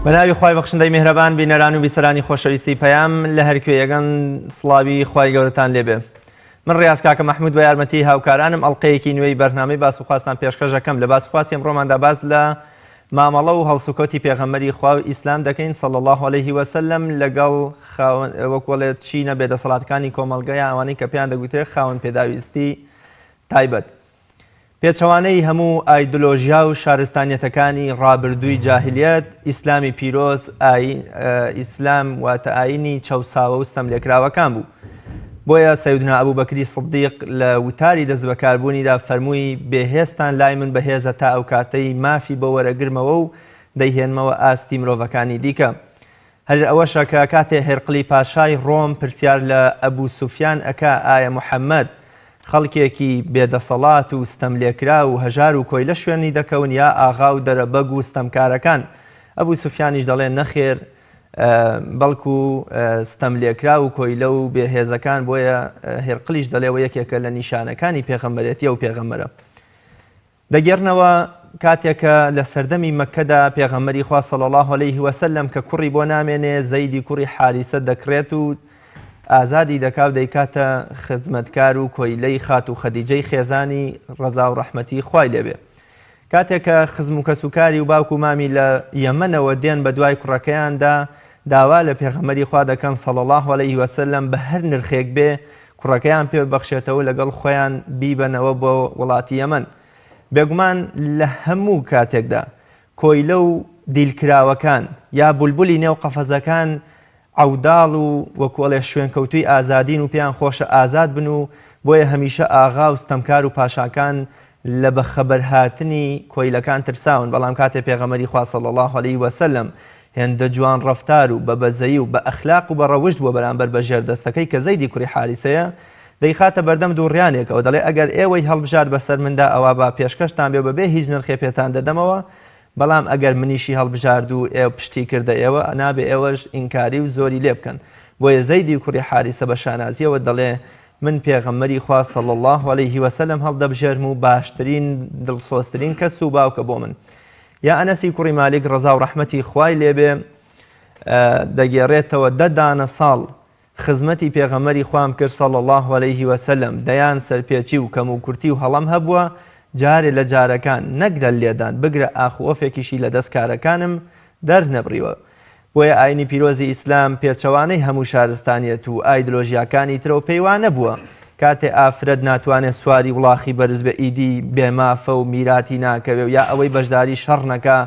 بەناوی خوای بەخشندەی میهرەبان بینەران و بیسەرانی خۆشەویستی پەیام لە هەر کوێیەگەن سڵاوی خوای گەورەتان لێبێ. من ڕیاز کاکە مەحموود بە یارمەتی هاوکارانم ئەڵقەیەکی نوێی بەرنامەی باسوخواستان پێشکەش دەکەم. لە باسوخواستی ئەمڕۆماندا باس لە مامەڵە و هەڵسوکەوتی پێغەمبەری خوا و ئیسلام دەکەین صلی الله علیه وسلم لەگەڵ وەکوڵێت چینە بێدەسەڵاتەکانی کۆمەڵگەیە ئەوانەی کە پێیان دەگوترێت خاوەن پێداویستی تایبەت. پێچەوانەی هەموو ئایدۆلۆژیا و شارستانیەتەکانی ڕابردووی جاهلیەت، ئیسلامی پیرۆز ئیسلام واتە ئاینی چەوساوە و ستەملێکراوەکان بوو. بۆیە سەیدنا ئەبوبەکری سیدیق لە وتاری دەستبەکاربوونیدا فەرمووی بێهێستان لای من بەهێزە تا ئەو کاتەی مافی بە وەرەگرمەوە و دەیهێنمەوە ئاستی مرۆڤەکانی دیکە. هەر ئەوەشە کە کاتێ هێرقلی پاشای ڕۆم پرسیار لە ئەبوو سوفیان ئەکا ئایا موحەممەد خەڵکێکی بێدەسەڵات و ستەملێکرا و هەژار و کۆی لە شوێنی دەکەون یا ئاغا و دەرەبەگ و ستەمکارەکان؟ ئەبوو سوفیانیش دەڵێن نەخێر، بەڵکو ستەملێکرا و کۆیلە و بێهێزەکان. بۆیە هێرقلیش دەڵێەوە یەکێکە لە نیشانەکانی پێغەمبەرێتیە و پێغەمبەرە. دەگەڕنەوە کاتێکە لە سەردەمی مەککەدا پێغەمبەری خوا صلی الله علیه وسلم کە کوڕی بۆ نامێنێ زەیدی کوڕی حاریسە دەکرێت و ئازادی دەکاو دەیکاتە خزمەتکار و کۆیلەی خات و خەدیجەی خێزانی ڕەزا و ڕەحمەتی خوای لێبێ. کاتێکە خزم و کەسوکاری و باوک و مامی لە یەمەنەوە دێن بە دوای کوڕەکەیاندا داوا لە پێغەمبەری خوا دەکەن صلی الله علیه وسلم بە هەر نرخێک بێ کوڕەکەیان پێ ببەخشێتەوە لەگەڵ خۆیان بیبەنەوە بۆ وڵاتی یەمەن. بێگومان لە هەموو کاتێکدا کۆیلە و دیلکراوەکان یا بولبولی نێو قەفەزەکان عەوداڵ و وەکوڵێ شوێنکەوتوی ئازادین و پێیان خۆشە ئازاد بن و بۆیە هەمیشە ئاغا و ستەمکار و پاشاکان لە بەخەبەر هاتنی کۆیلەکان ترساون. بەڵام کاتێ پێغەمبەری خوا صلی الله علیه وسلم هێندە جوان ڕەفتار و بە بەزەیی و بە ئەخلاق و بە ڕەوشت بووە بەرامبەر بە ژێردەستەکەی کە زەیدی کوڕی حاریسەیە دەیخاتە بەردەم دووڕیانێکەوە دەڵێ ئەگەر ئێوەی هەڵبژار بەسەر مندا ئەوە با پێشکەشتان بێ بەبێ هیچ نرخێ پێتان دەدەمەوە، بەڵام ئەگەر منیشی هەڵبژارد و ئێوە پشتی کردە ئێوە نابێ ئێوەش ئینکاری و زۆری لێ بکەن. بۆیە زەیدی کوڕی حاریسە بە شانازیەوە دەڵێ من پێغەمبەری خوا صلی الله علیه وسلم هەڵدەبژێرم و باشترین دڵسۆزترین کەس و باوکە بۆ من. یا ئەنەسی کوڕی مالیک ڕەزا و ڕەحمەتی خوای لێبێ دەگێڕێتەوە 10 دانە ساڵ خزمەتی پێغەمبەری خوام کرد صلی الله علیه وسلم. دەیان سەرپێچی و کەم و کورتی و هەڵەم هەبووە جارێ لە جارەکان نەک دەل لێدان بگرە ئاخوەفێکیشی لە دەست کارەکانم دەرنەبڕیوە. بۆیە ئاینی پیرۆزی ئیسلام پێچەوانەی هەموو شارستانیەت و ئایدۆلۆژیاکانی ترەوە پەیوانە بووە. کاتێ ئافرەت ناتوانێت سواری وڵاخی بەرز بە ئیدی بێمافە و میراتی ناکەوێ یا ئەوەی بەشداری شەڕ نەکا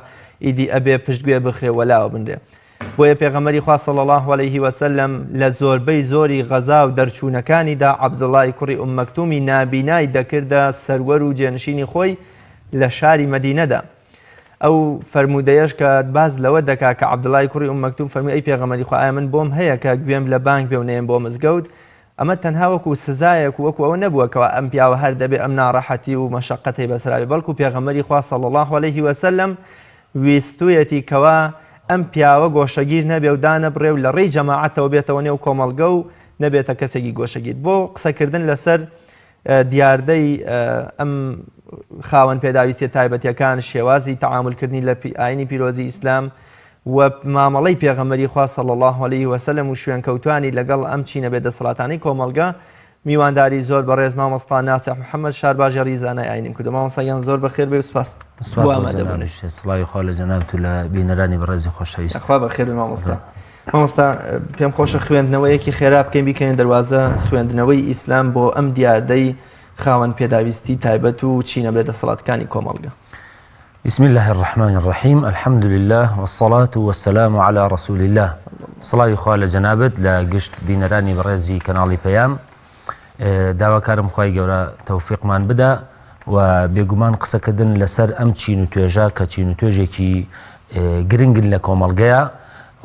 ئیدی ئەبێ پشتگوێ بخرێ وەلاوە بنرێ. بۆیە پێغەمبەری خوا صلی الله علیه وسلم لە زۆربەی زۆری غەزا و دەرچوونەکانیدا عەبدوڵای کوڕی ئوم مەکتومی نابینای دەکردە سەروەر و جێنشینی خۆی لە شاری مەدینەدا. ئەو فەرمودەیەش کە باز لەوە دەکا کە عەبدوڵای کوڕی ئوم مەکتوم فەرمووی ئەی پێغەمبەری خوا ئایا من بۆم هەیە کە گوێم لە بانگ بێ و نەیەم بۆ مزگەوت؟ ئەمە تەنها وەکو سزایەک و وەکو ئەوە نەبووەکەوە ئەم پیاوە هەر دەبێ ئەم ناڕەحەتی و مەشەقەتەی بەسەرا بێ، بەڵکو پێغەمبەری خوا صلی الله علیه وسلم ویستوویەتی کەوا ئەم پیاوە گۆشەگیر نەبێ و دانەبڕێ و لە ڕێی جەماعەتەوە بێتەوە نێو کۆمەڵگە و نەبێتە کەسێکی گۆشەگیر. بۆ قسەکردن لەسەر دیاردەی ئەم خاوەن پێداویستی تایبەتیەکان، شێوازی تەعاملکردنی لە ئاینی پیرۆزی ئیسلام و مامەڵەی پێغەمبەری خوا صلی الله علیه وسلم و شوێنکەوتوانی لەگەڵ ئەم چینە بێدەسەڵاتانەی کۆمەڵگە میوانداری زۆر بەڕێز مامۆستا ناسیح محەممەد شارباژە ریزانای ئاینیم کردو. مامۆستایان زۆر بەخێر بێ و سپاس بۆ ئامادەبوونیش. سڵاوی خوا لە جەنابەت و لە بینەرانی بەڕێزی خۆشەویست. خوا بەخێر بێ مامۆستا. مامۆستا پێم خۆشە خوێندنەوەیەکی خێرا بکەین بیکەین دەواازە خوێندنەوەی ئیسلام بۆ ئەم دیاردەی خاوەن پێداویستی تایبەت و چینە بێدەسەڵاتەکانی کۆمەڵگە. بسم الله الرحمن الرحيم الحمد لله والصلاة والسلام على رسول الله. صلاة خواه لجنابت لقشت بينراني برزي كنالي بيام داواکارم خوای گەورە تەوفیقمان بدا و بێگومان قسەکردن لەسەر ئەم چین و توێژە کە چین و توێژێکی گرنگن لە کۆمەڵگەیە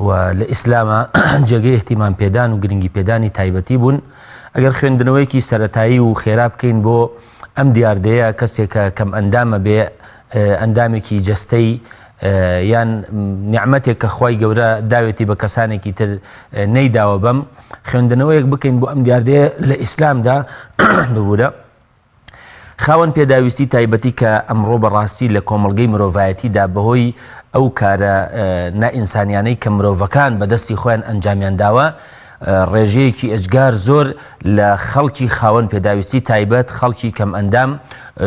و لە ئیسلامە جێگەی احتیمام پێدان و گرنگی پێدانی تایبەتی بوون. ئەگەر خوێندنەوەیکی سەرەتایی و خێرا بکەین بۆ ئەم دیاردەیە کەسێکە کەم ئەندامە بێ ئەندامێکی جەستەی یان نیعمەتێک کە خوای گەورە داوێتی بە کەسانێکی تر نەیداوە بەم خوێندنەوەیەک بکەین بۆ ئەم دیاردەیە لە ئیسلامدا ببوورە. خاوەن پێداویستی تایبەتی کە ئەمڕۆ بەڕاستی لە کۆمەڵگەی مرۆڤایەتیدا بەهۆی ئەو کارە نائینسانیانەی کە مرۆڤەکان بەدەستی خۆیان ئەنجامیان داوە ڕێژەیەکی ئەجگار زۆر لە خەڵکی خاوەن پێداویستی تایبەت خەڵکی کەم ئەندام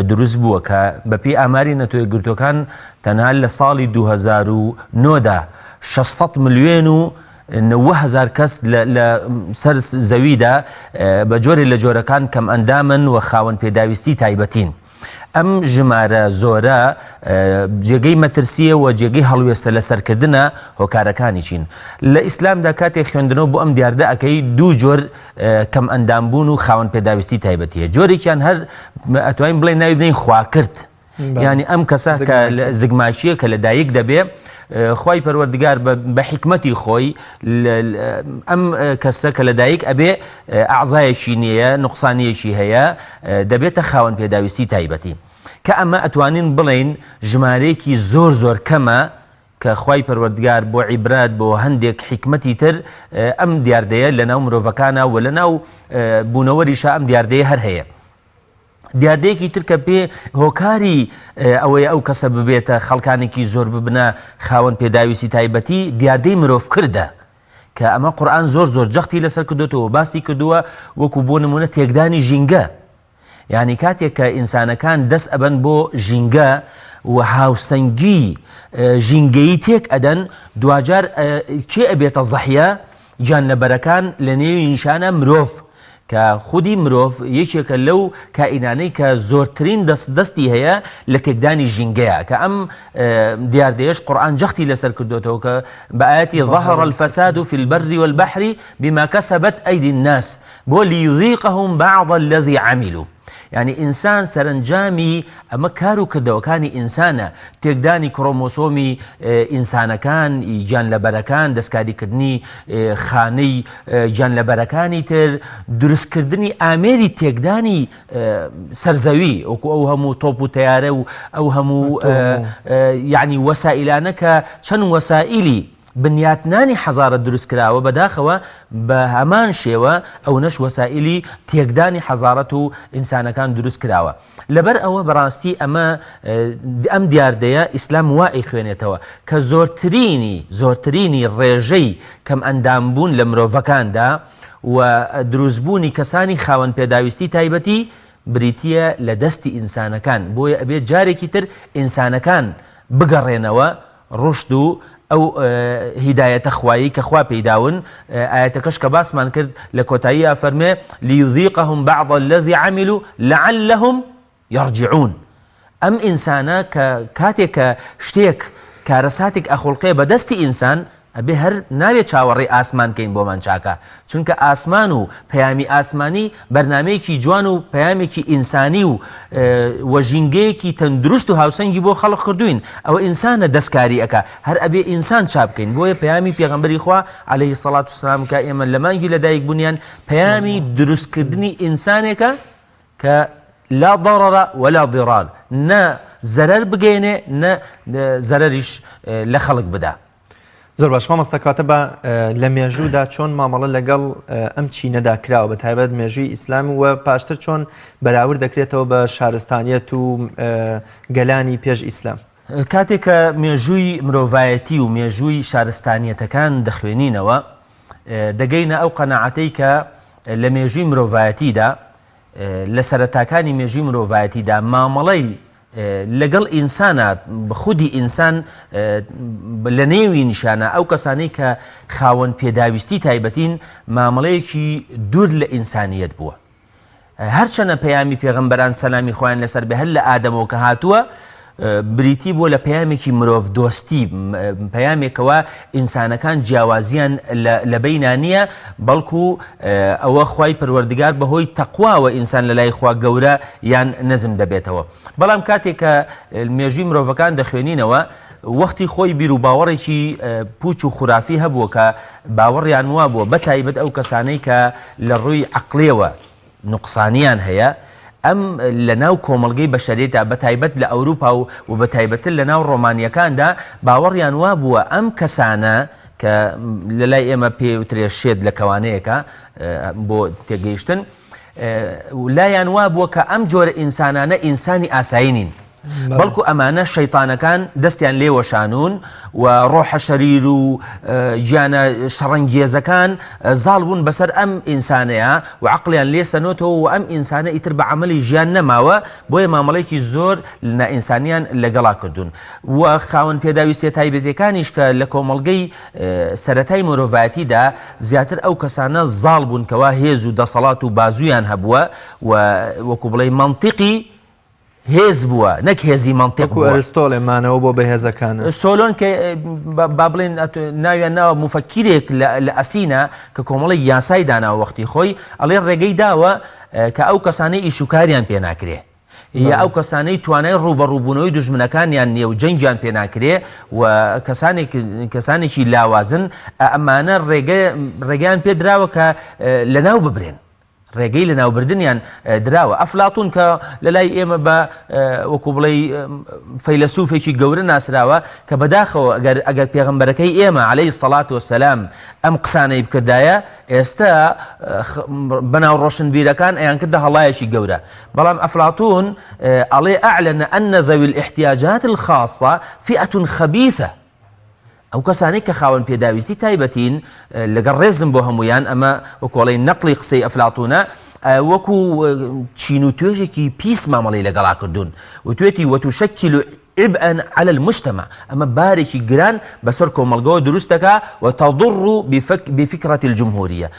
دروست بووە کە بەپێی ئاماری نەتۆی گرتوەکان تەنها لە ساڵی 2009دا 600 ملیۆن و 90,000 کەس لە سەر زەویدا بە جۆرێ لە جۆرەکان کەم ئەندامن و خاوەن پێداویستی تایبەتین. ئەم ژمارە زۆرە جێگەی مەترسیە و جێگەی هەڵوێستە لە سەرکردنە هۆکارەکانی چین. لە ئیسلامدا کاتێک خوێندنەوە بۆ ئەم دیاردە ئەەکەی دوو جۆر کەم ئەندامبوون و خاوەن پێداویستی تایبەتیە. جۆرێکیان هەر ئەتوانین بڵێن ناوی بنین خواکرد، یعنی ئەم کەسە کە زگماکیە کە لە دایک دەبێ خی پەروەردگار بە حکمەتی خۆی ئەم کەسە کە لە دایک ئەبێ ئەعزایەکی نییە نقصانیەکی هەیە دەبێتە خاوەن پێداویستی تایبەتی کە ئەمە ئەتوانین بڵین ژمارەیەکی زۆر زۆر کەمە کە خی پەروەردگار بۆ عیبرات بۆ هەندێک حکمەتی تر ئەم دیاردەیە لە ناو مرۆڤەکانە و لە ناو بوونەوەریشە ئەم دیاردەیە هەر هەیە. دیاردەیەکی ترکە پێ هۆکاری ئەوەیە ئەو کەسە ببێتە خەڵکانێکی زۆر ببنە خاوەن پێداویستی تایبەتی دیاردەی مرۆڤ کردە کە ئەمە قورئان زۆر زۆر جەختی لەسەر کردوتەوە باسی کردووە وەکو بۆ نمونە تێکدانی ژینگە. یعنی کاتێک کە ئینسانەکان دەست ئەبەن بۆ ژینگە و هاوسەنگی ژینگەیی تێک ئەدەن دوجار کێ ئەبێتە زەحیە گیانلەبەرەکان لە نێوی نیشانە مرۆڤ کە خودی مرۆڤ یەکێکە لەو کائینانەی کە زۆرترین دەستی هەیە لە تێکدانی ژینگەیە کە ئەم دیاردەیەش قورئان جەختی لەسەر کردوێتەوە کە بە ئاەتی ظهر الفساد في البر والبحر بما كسبت أيدي الناس بۆ ليذيقهم بعض الذي عملوا. یعنی ئینسان سەرنجامی ئەمە کار و کردەوەکانی ئینسانە تێکدانی کڕۆمۆسۆمی ئینسانەکان گیانلەبەرەکان دەستکاریکردنی خانەی گیانلەبەرەکانی تر دروستکردنی ئامێری تێکدانی سەرزەوی وەکو ئەو هەموو تۆپ و تەیارە و ئەو هەموو یعنی وەسائلانە کە چەند وەسائلی بنیاتنانی حەزارەت دروست کراوە بەداخەوە بە هەمان شێوە ئەو نەش وەسائلی تێکدانی حەزارەت و ئینسانەکان دروست کراوە. لەبەر ئەوە بەڕاستی ئەم دیاردەیە ئیسلام وای خوێنێتەوە کە زۆرترینی ڕێژەی کەم ئەندامبوون لە مرۆڤەکاندا و دروستبوونی کەسانی خاوەن پێداویستی تایبەتی بریتیە لە دەستی ئینسانەکان بۆیە ئەبێت جارێکی تر ئینسانەکان بگەڕێنەوە ڕشت و ئەو هیدایەتە خوایی کە خوا پێداون ئاەتەکەش کە باسمان کرد لە کۆتاییە فەرمێ ليذيقهم بعض الذي عملوا لعلهم يرجعون. ئەم ئینسانە کە کاتێک کە شتێک کارەساتێک ئەخڵقێ بەدەستی ئینسان ئەبێ هەر ناوێت چاوەڕێی ئاسمان کەین بۆمان چاکە چونکە ئاسمان و پەیامی ئاسمانی بەرنمەیەکی جوان و پەیامێکی ئینسانی و وەژینگەیەکی تەندروست و هاوسەنگی بۆ خەڵق کردوین ئەوە ئینسانە دەستکاری ئەکا هەر ئەبێ ئینسان چاپ بکەین بۆیە پەیامی پێغەمبەری خوا عەلەیهی سەڵات وسەلام کە ئێمە لە مانگی لەدایک بوونیان پەیامی دروستکردنی ئینسانێکە کە لا ضرر ولا ضرار نە زەرەر بگەێنێ نە زەرەریش لە خەڵک بدا. زۆر باش مامۆستا کاتە بە لە مێژوودا چۆن مامەڵە لەگەڵ ئەم چینەدا کراوە بە تایبەت مێژووی ئیسلامی و پاشتر چۆن بەراورد دەکرێتەوە بە شارستانیەت و گەلانی پێش ئیسلام. کاتێک کە مێژووی مرۆڤایەتی و مێژووی شارستانیەتەکان دەخوێنینەوە دەگەینە ئەو قەناعەتەی کە لە مێژووی مرۆڤایەتیدا لە سەرەتاکانی مێژووی مرۆڤایەتیدا مامەڵەی لەگەڵ ئینسانە بەخودی ئینسان لە نێوی نیشانە ئەو کەسانەی کە خاوەن پێداویستی تایبەتین مامەڵەیەکی دوور لە ئینسانیەت بووە. هەرچەنە پەیامی پێغەمبەران سەلامی خۆیان لەسەر بێ هەر لە ئادەمەوە کە هاتووە بریتی بۆ لە پەیامێکی مرۆڤ دۆستی پەیامێکەوە ئینسانەکان جیاوازیان لە بەینا نییە بەڵکو ئەوە خوای پەروەردگار بەهۆی تەقواوە ئینسان لە لای خوا گەورە یان نەزم دەبێتەوە. بەڵام کاتێک کە مێژووی مرۆڤەکان دەخوێنینەوە وەختی خۆی بیر و باوەڕێکی پوچ و خورافی هەبووە کە باوەڕیان وا بووە بەتایبەت ئەو کەسانەی کە لە ڕووی عەقڵیەوە نوقسانیان هەیە ئەم لە ناو کۆمەڵگەی بەشەریەتە بەتایبەت لە ئەوروپا و بەتایبەتر لە ناو ڕۆمانیەکاندا باوەڕیان وا بووە ئەم کەسانە کە لە لای ئێمە پێوترێ شێت لە کەوانەیەکە بۆ تێگەیشتن لایان وا بووە کە ئەم جۆرە ئینسانانە ئینسانی ئاسایی نین بەڵکو ئەمانە شەیتانەکان دەستیان لێوەشانون و ڕۆحە شەریر و گیانە شەڕەنگێزەکان زاڵ بوون بەسەر ئەم ئینسانەیە و عەقڵیان لێسەنۆتەوە و ئەم ئینسانە ئیتر بە عەمەلی ژیان نەماوە بۆیە مامەڵەیەکی زۆر نائینسانیان لەگەڵا کردوون و خاوەن پێداویستیە تایبەتەکانیش کە لە کۆمەڵگەی سەرەتای مرۆڤایەتیدا زیاتر ئەو کەسانە زاڵ بوون کەوا هێز و دەسەڵات و بازوویان هەبووە و وەکو بڵێ مەنتیقی هێز بووە نەک هێزی مەنتیق بووە. ئەرستۆڵێمانەوە بۆ بەهێزەکانە سۆلۆن کە با بڵێن ناویان ناوە مفەکیرێک لە ئەسینە کە کۆمەڵی یاسای داناوە وەختی خۆی ئەڵێ ڕێگەی داوە کە ئەو کەسانەی ئیشوکاریان پێ ناکرێ یا ئەو کەسانەی توانای ڕوبەڕووبوونەوەی دژمنەکانیان نییە و جەنگیان پێ ناکرێ و کەسانێکی لاوازن ئەمانە ڕێگەیان پێ دراوە کە لەناو ببرێن ڕێگەی لە ناوبردنیان دراوە. ئەفلاتون کە لە لای ئێمە بە وەکو بڵێ فەیلسوفێکی گەورە ناسراوە کە بەداخەوە ئەگەر پێغەمبەرەکەی ئێمە عەلەیهی سەڵات وەسەلام ئەم قسانەی بکردایە ئێستا بەناو ڕۆشنبیرەکان ئەیان کردە هەڵایەکی گەورە. بەڵام ئەفلاتون ئەڵێ ئەعلن ئەن ذوی الاحتیاجات الخاصة فئة خبيثة ئەو کەسانەی کە خاوەن پێداویستی تایبەتین لەگەڵ ڕێزم بۆ هەمویان ئەمە وەکۆڵی نەقلی قسەی ئەفلاتونە وەکو چین و توێژێکی پیس مامەڵی لەگەڵا کردوون و توێتی وتشکل عبئا على المجتمع ئەمە بارێکی گران بەسەر کۆمەڵگەوە دروست دەکا وتضر بفكرة الجمهورية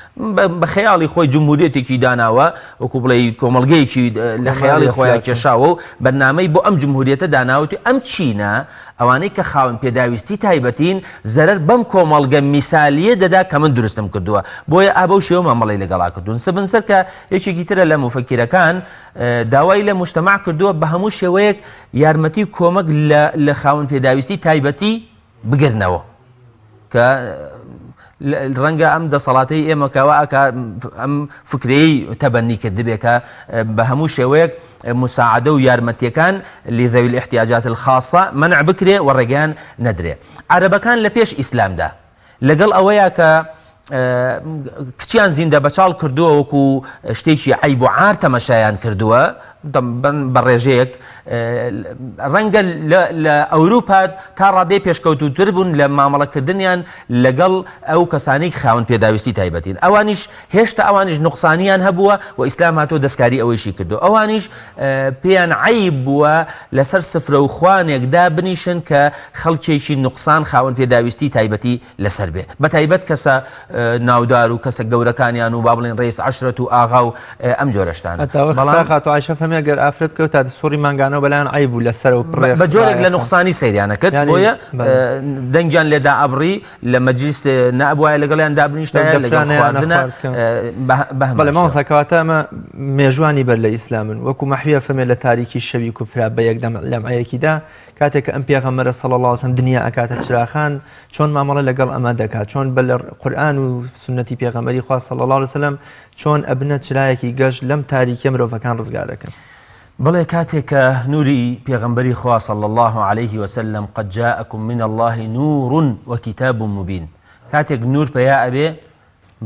بە خەیاڵی خۆی جمهوریەتێکی داناوە وەکو بڵێ کۆمەڵگەیەکی لە خەیاڵی خۆیان کێشاوە و بەرنامەی بۆ ئەم جمهوریەتە داناوەتی ئەم چینە ئەوانەی کە خاوەن پێداویستی تایبەتین زەرەر بەم کۆمەڵگە میسالیە دەدا کە من دروستم کردووە بۆیە ئابە شێوە مامەڵی لەگەڵا کردوون. سبنسەر کە یەکێکی ترە لە مفەکیرەکان داوای لە مجتەمع کردووە بە هەموو شێوەیەک یارمەتی کۆمەک لە خاوەن پێداویستی تایبەتی بگرنەوە کە ڕەنگە ئەم دەسەڵاتەی ئێمە کەوا ئەم فکرەی تەبەنی کردبێ کە بە هەموو شێوەیەک مساعدە و یارمەتیەکان لذوی الاحتیاجات الخاصة منع بکرێ و ڕێگەیان نەدرێ. عەرەبەکان لە پێش ئیسلامدا لەگەڵ ئەوەیە کە کچیان زیندە بەچاڵ کردووە وەکو شتێکی عیب و عار تەمەشایان کردووە بە ڕێژەیەک ڕەنگە لە ئەوروپا تا ڕادەی پێشکەوتوتر بوون لە مامەڵەکردنیان لەگەڵ ئەو کەسانەی خاوەن پێداویستی تایبەتین. ئەوانیش هێشتا ئەوانیش نوقسانیان هەبووە و ئیسلام هاتۆ دەستکاری ئەوەیشی کردو. ئەوانیش پێیان عیب بووە لەسەر سفرە و خوانێکدا بنیشن کە خەڵکێکی نوقسان خاوەن پێداویستی تایبەتی لەسەر بێ بە تایبەت کەسە ناودار و کەسە گەورەکانیان و با بڵێن ڕێیس عەشرەت و ئاغا و ئەم جۆرەشتانە. ئەگەر ئافرەت کەوتا سووری مانگانەوە بەلایەن عیب بوو لەسەر و بە جۆرێک لە نوقسانی سەیریانە کرد بۆیە دەنگیان لێدا ئەبڕی لە مەجلیس نەبووایە لەگەڵیان دابنیشتایە لەگەڵ خواردنە بەڵێ مامۆستاکەواتە ئەمە مێژوانی بەر لە ئیسلامن وەکو مەحویە فەرمێ لە تاریکی شەوی کوفرا بە یەکدەم لەمعەیەکیدا کاتێک کە ئەم پێغەمبەرە صلی الله علیه و سلم دنیا ئەکاتە چراخان چۆن مامەڵە لەگەڵ ئەمە دەکات چۆن بە قورئان و سنەتی پێغەمبەری خوا صلی الله علیه و سلم چۆن ئەبنە چرایەکی گەشت لەم تاریکیە مرۆڤەکان ڕزگار دەکەن. بڵێ کاتێک کە نوری پێغەمبەری خوا صلی الله عليه وسلم قد جاءكم من الله نور وكتاب مبين کاتێک نور پێیا ئەبێ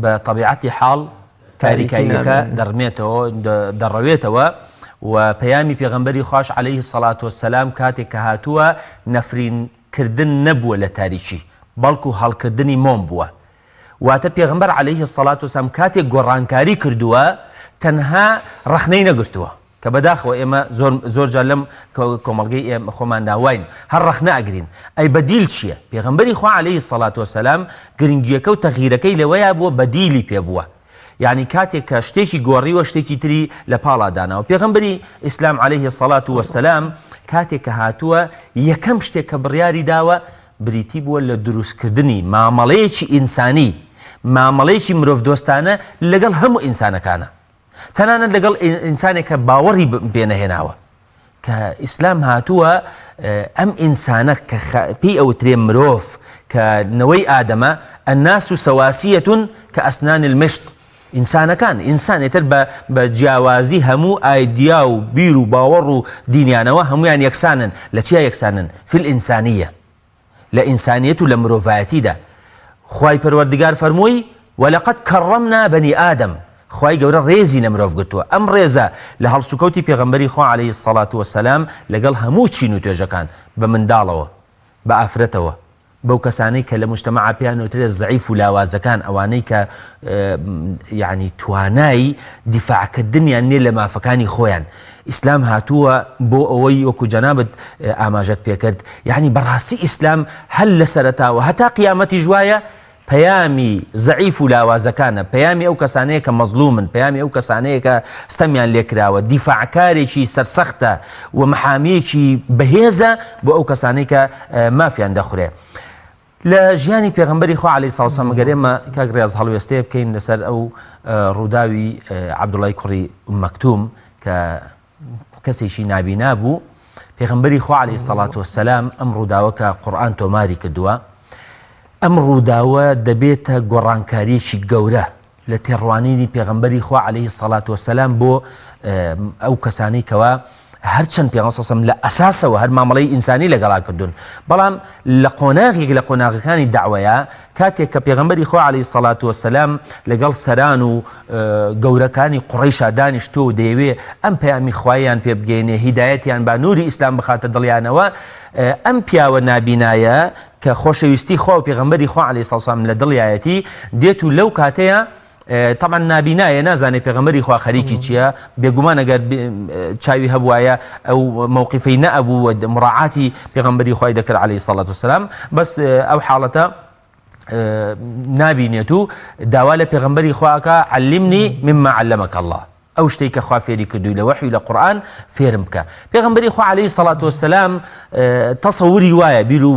بە طبیعەتی حاڵ تاریکاییەکە دەڕەوێتەوە و پەیامی پێغەمبەری خوش عليه الصلاة والسلام کاتێک کە هاتووە نەفرینکردن نەبووە لە تاریکی بەڵکو هەڵکردنی مۆم بووە. واتە پێغەمبەر عليه الصلاة والسلام کاتێک گۆڕانکاری کردووە تەنها ڕەخنەی نەگرتووە کە بەداخەوە ئێمە زۆرجار لەم کۆمەڵگەی ئێمە خۆمان ناواین هەر ڕەخنە ئەگرین. ئەی بەدیل چییە؟ پێغەمبەری خوا عليه الصلاة والسلام گرنگیەکە و تەغییرەکەی لەوەیە بووە بەدیلی پێ بووە. یعنی کاتێک کە شتێکی گۆڕیوە شتێکی تری لە پاڵا داناوە. پێغەمبەری ئیسلام عليه الصلاة والسلام کاتێک کە هاتووە یەکەم شتێک کە بڕیاری داوە بریتی بووە لە دروستکردنی مامەڵەیەکی ئینسانی مامەڵەیەکی مرۆڤ دۆستانە لەگەڵ هەموو ئینسانەکانە تەنانەت لەگەڵ ئینسانێک کە باوەڕی پێنەهێناوە کە ئیسلام هاتووە ئەم ئینسانە کە پێی ئەوترێ مرۆڤ کە نەوەی ئادەمە الناس سەواسیەة كأسنان المشط ئینسانەکان ئینسانێتر بە جیاوازی هەموو ئایدیا و بیر و باوەڕ و دینیانەوە هەمویان یەکسانن لە چیا یەکسانن في الئینسانیە لە ئینسانیەت و لە مرۆڤایەتیدا. خوای پەروەردگار فەرمووی ولقد كرمنا بني آدم خوای گەورە ڕێزی لە مرۆڤ گرتووە ئەم ڕێزە لە هەڵسوکەوتی پێغەمبەری خوا عەلەیهی السەڵات وەسەلام لەگەڵ هەموو چین و توێژەکان بە منداڵەوە بە ئافرەتەوە بەو کەسانەی کە لە مجتەمەعا پێیان وترێت زەعیف و لاوازەکان ئەوانەی کە یعنی توانای دیفاعکردنیان نییە لە مافەکانی خۆیان ئیسلام هاتووە بۆ ئەوەی وەکو جەنابەت ئاماژەت پێکرد یعنی بەڕاستی ئیسلام هەل لە سەرەتاوە هەتا قیامەتی ژوایە پەیامی زەعیف و لاوازەکانە پەیامی ئەو کەسانەیە کە مەزلومن پەیامی ئەو کەسانەیە کە ستەمیان لێکراوە دیفاعکارێکی سەرسەختە و مەحامیەکی بەهێزە بۆ ئەو کەسانەی کە مافیان دەخورێ لە ژیانی پێغەمبەری خوا عەلەیهی سەڵات وسەلام ئەگەر ئێمە کاک ڕیاض هەڵوێستەیە بکەین لەسەر ئەو ڕووداوی عەبدوڵای کوڕی مەکتوم کە کەسێکی نابینا بوو پێغەمبەری خوا عەلەیهی سەڵات وەسەلام ئەم ڕووداوە کە قورئان تۆماری کردووە ئەم ڕووداوە دەبێتە گۆڕانکاریەکی گەورە لە تێڕوانینی پێغەمبەری خوا عەلەیهی سەڵات وەسەلام بۆ ئەو کەسانەی کەوا هەرچەند پێغەمبەر سەڵام لە ئەساسەوە هەر مامەڵەی ئینسانی لەگەڵا کردوون بەڵام لە قۆناغێک لە قۆناغەکانی داوایە کاتێک کە پێغەمبەری خوا عەلەیهی سەڵات وەسەلام لەگەڵ سەران و گەورەکانی قوڕەیشا دانیشتۆ و دەیەوێ ئەم پەیامی خوایان پێ بگەینێ هیدایەتیان با نوری ئیسلام بخاتە دڵیانەوە ئەم پیاوە نابینایە کە خۆشەویستی خوا و پێغەمبەری خوا عەلەیهی سەڵات وسەلام لە دڵیایەتی دێت و لەو کاتەیە طبعا نابینایە نازانێت پێغەمبەری خوا خەریکی چییە بێگومان ئەگەر چاوی هەبوایە ئەو مووقیفەی نەئەبوو مڕاعاتی پێغەمبەری خوای دەکرد عەلەیهی سەڵات وسەلام بەس ئەو حاڵەتە نابینێت و داوا لە پێغەمبەری خواکە عەلمنی مما عەلەمەکە الله ئەو شتەی کە خوا فێری کردووی لە وەحی لە قورئان فێرم بکە پێغەمبەری خوا عەلەیهی سەڵات وسەلام تەسەووری وایە بیر و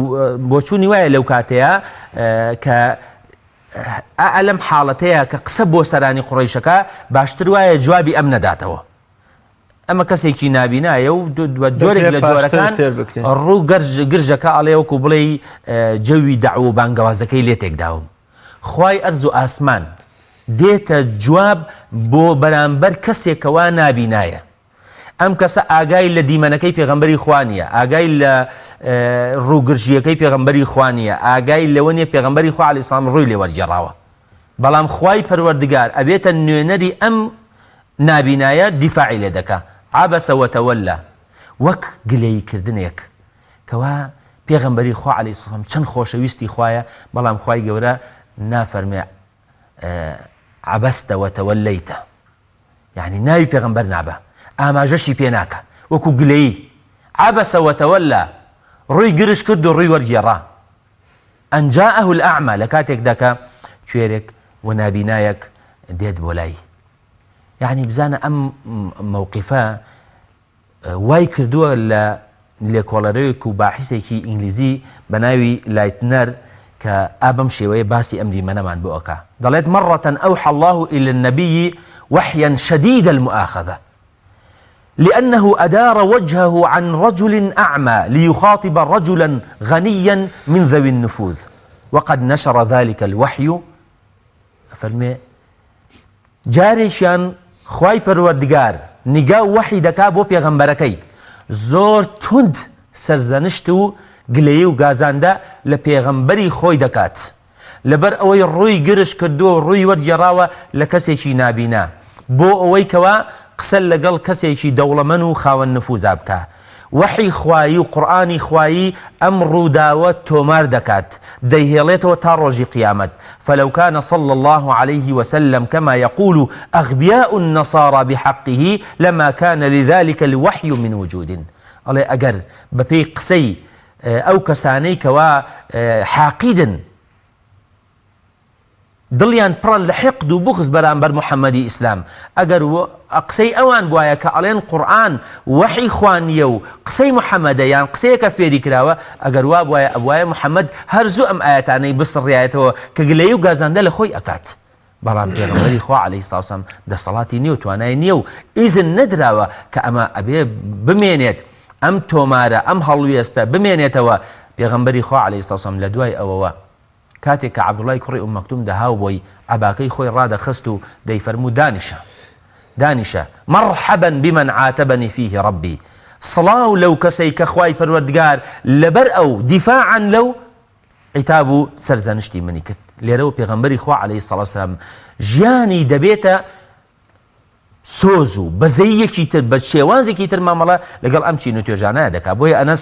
بۆچوونی وایە لەو کاتەیە کە ئەلەم حاڵەتەیە کە قسە بۆ سەرانی قوڕەیشەکە باشتر وایە جوابی ئەم نەداتەوە ئەمە کەسێکی نابینایە و جۆرێک لە جۆرەکان ڕوو گرژەکە ئەڵێ وەکو بڵێ جەوی دەعوە و بانگەوازەکەی لێ تێکداوم خوای ئەرز و ئاسمان دێتە جواب بۆ بەرامبەر کەسێکەوە نابینایە ئەم کەسە ئاگای لە دیمەنەکەی پێغەمبەری خوا نیە ئاگای لە ڕووگرژیەکەی پێغەمبەری خوا نیە ئاگای لەوە نیە پێغەمبەری خوا عەلەیهی سەڵام ڕووی لێ وەرجێڕاوە بەڵام خوای پەروەردگار ئەبێتە نوێنەری ئەم نابینایە دیفاعی لێ دەکا عەبەسە وەتەوەللا وەک گلەییکردنێک کەوا پێغەمبەری خوا عەلەیهی سەڵام چەند خۆشەویستی خوایە بەڵام خوای گەورە نافەرمێ عەبەستە وەتەوەللەیتە یعنی ناوی پێغەمبەر نابە ئاماژەشی پێ ناکە وەکو گلەیی عەبەسە وەتەوەللا ڕووی گرش کرد و ڕووی وەرگێڕا ئەن جاءەه الأعمى لە کاتێکدا کە کوێرێک و نابینایەک دێت بۆ لای یعنی بزانە ئەم مووقیفە وای کردووە لە لێکۆڵەرەیەک و باحیسێکی ئینگلیزی بە ناوی لایتنەر کە ئابەم شێوەیە باسی ئەم دیمەنەمان بۆ ئەکا دەڵێت مرة أوحى الله إلى النبي وحيا شديد المؤاخذة لأنه أدار وجهه عن رجل أعمى ليخاطب رجلا غنيا من ذوي النفوذ وقد نشر ذلك الوحي فرمي جاريشان خواي پروردگار نگاو وحي دكا بو پیغمبركي زور تند سرزنشت و گلەیە و گازاندا لە پێغەمبەری خۆی دەکات لەبەر ئەوەی ڕووی گرش کردووە و ڕووی وەرگێڕاوە لە کەسێکی نابینا بۆ ئەوەی کەوا قسە لەگەڵ کەسێکی دەوڵەمەند و خاوەن نفوذا بکە وحی خوایی و قورئانی خوایی ئەم ڕووداوە تۆمار دەکات دەیهێڵێتەوە تا ڕۆژی قیامەت فلو كان صلى الله عليه وسلم كما يقول أغبياء النصارى بحقه لما كان لذلك الوحي من وجود ئەڵێ ئەگەر بەپێی قسەی ئەو کەسانەی کەوا حاقیدن دڵیان پڕە لە حقد و بغز بەرامبەر محەممەدی ئیسلام ئەگەر قسەی ئەوان بواە کە ئەڵێن قورئان وحی خوانیە و قسەی محەممەدە یان قسەیەکە فێری کراوە ئەگەر وا بواە ئەبواە محەممەد هەرزوو ئەم ئاەتانەی بسڕایەتەوە کە گلەیە و گازاندە لە خۆی ئەکات بەڵام پێغەمبەری خوا عەلەیهی سەڵات وسەلام دەسەڵاتی نییە و توانای نییە و ئیزن نەدراوە کە ئەمە ئەبێ بمێنێت ئەم تۆمارە ئەم هەڵوێستە بمێنێتەوە پێغەمبەری خوا عەلەیهی سەڵات وسەلام لە دوای ئەوەوە کاتێک کە عەبدوڵای کوڕی ئوم مەکتوم دەهاو بۆی عەباکەی خۆی ڕادەخست و دەیفەرموو دانیشە مەرحەبەن بمن عاتبنی فیه ڕەبی سڵاو لەو کەسەی کە خوای پەروەردگار لەبەر ئەو دیفاعاً لەو عیتاب و سەرزەنشتی منی کرد لێرەوە پێغەمبەری خوا عەلەیهی سەڵات وسەلام ژیانی دەبێتە سۆز و بەزەیەکی تر بە شێوازێکی تر مامەڵە لەگەڵ ئەم چین و توێژانایە دەکات. بۆیە ئەنەس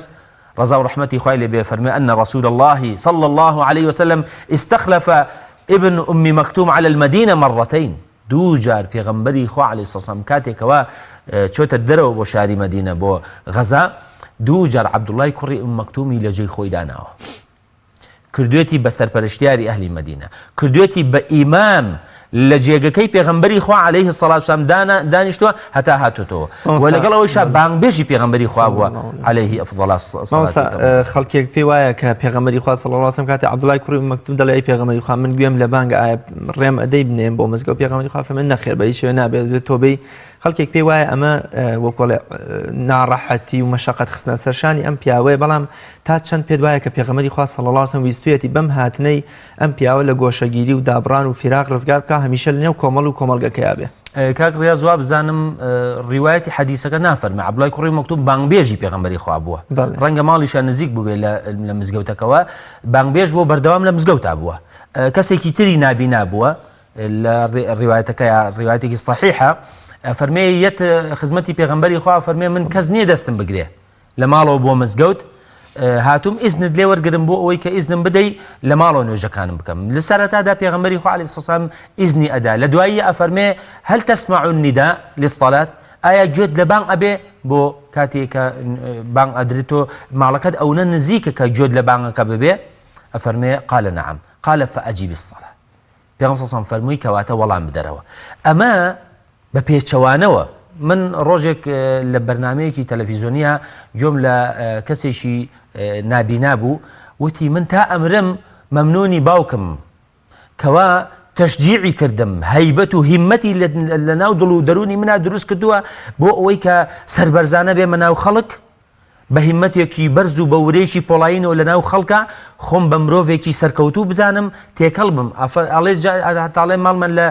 ڕەزا و ڕەحمەتی خوای لێ بێ فەرمێ ئەنە رسول الله صلى الله عليه وسلم استخلف ابن أم مكتوم على المدينة مرتين. دوو جار پێغەمبەری خوا عەلەیهی سەلام کاتێکەوە چۆتە دەرەوە بۆ شاری مەدینە بۆ غەزا دوو جار عەبدوڵای کوڕی ئوم مەکتومی لە جێی خۆی داناوە، کردوێتی بە سەرپەرشتیاری ئەهلی مەدینە، کردوێتی بە ئیمام لە جێگەکەی پێغەمبەری خوا عەلەیهی سەڵات وسەلام دانیشتووە هەتا هاتوتەوە و لەگەڵ ئەوەیشا بانگبێژی پێغەمبەری خوا بووە عەلەیهی ئەفضەل مامۆستا خەڵکێک پێی وایە کە پێغەمبەری خوا صلی الله علیه و سلم کاتی عەبدوڵای کوڕی ئوم مەکتوم دەڵێ ئەی پێغەمبەری خوا من گوێم لە بانگە ئایا ڕێم ئەدەی بنێم بۆ مزگەوت پێغەمبەری خوا فەرمێ نەخێر بە هیچ شێوە نابێت تۆبەی. خەڵکێک پێی وایە ئەمە وەکوڵێ ناڕەحەتی و مەشەقەت خستنە سەرشانی ئەم پیاوەیە، بەڵام تا چەند پێت وایە کە پێغەمبەری خوا صلی الله علیه و سلم ویستویەتی بەم هاتنەی ئەم پیاوە لە گۆشەگیری و دابڕان و فیراق ڕزگار بکە هەمیشە لەنێو کۆمەڵ و کۆمەڵگەکەیا بێ. کاک ڕیا زواب بزانم ڕیوایەتی حەدیسەکە نافەرمێ عەبدوڵای کوڕی مەکتوم بانگبێژی پێغەمبەری خوا بووە، ڕەنگە ماڵیشان نزیک بووێ لە مزگەوتەکەەوە بانگبێژ بۆ بەردەوام لە مزگەوتا بووە، کەسێکی تری نابینا بووە لە ڕیوایەتەکە ڕیوایەتێکی صحیحە فەرمێ یەت خزمەتی پێغەمبەری خوا فەرمێ من کەس نییە دەستم بگرێ لە ماڵەوە بۆ مزگەوت هاتووم ئیزنت لێ وەرگرم بۆ ئەوەی کە ئیزنم بدەی لە ماڵەوە نوێژەکانم بکەم. لە سەرەتادا پێغەمبەری خوا عەلەیهی سەلام ئیزنی ئەدا، لە دوایی ئەفەرمێ هەل تەسمع النداء للصلاة، ئایا گوێت لە بانگ ئەبێ بۆ کاتێککە بانگ ئەدرێتۆ ماڵەکەت ئەوەنە نزیکە کە گوێت لە بانگەکە ببێ؟ ئەفەرمێ قال نعم قال فأجب الصلاة. پێغەمبەر صلی الله علیه و سلم فەرمووی کەواتە وەڵام بدەرەوە. ئەمە بە پێچەوانەوە من ڕۆژێک لە بەرنامەیەکی تەلەڤیزیۆنیە گوێم لە کەسێکی نابینا بوو وتی من تا ئەمرم مەمنونی باوکم کەوا تەشجیعی کردم، هەیبەت و هیممەتی لە ناو دڵ و دەرونی منە دروست کردووە بۆ ئەوەی کە سەربەرزانە بێ مەناو خەڵک بە هیممەتێکی بەرز و بە ورەیەکی پۆڵاینەوە لە ناو خەڵکە خۆم بە مرۆڤێکی سەرکەوتوو بزانم تێکەڵ بم. ئەڵێ ماڵمان لە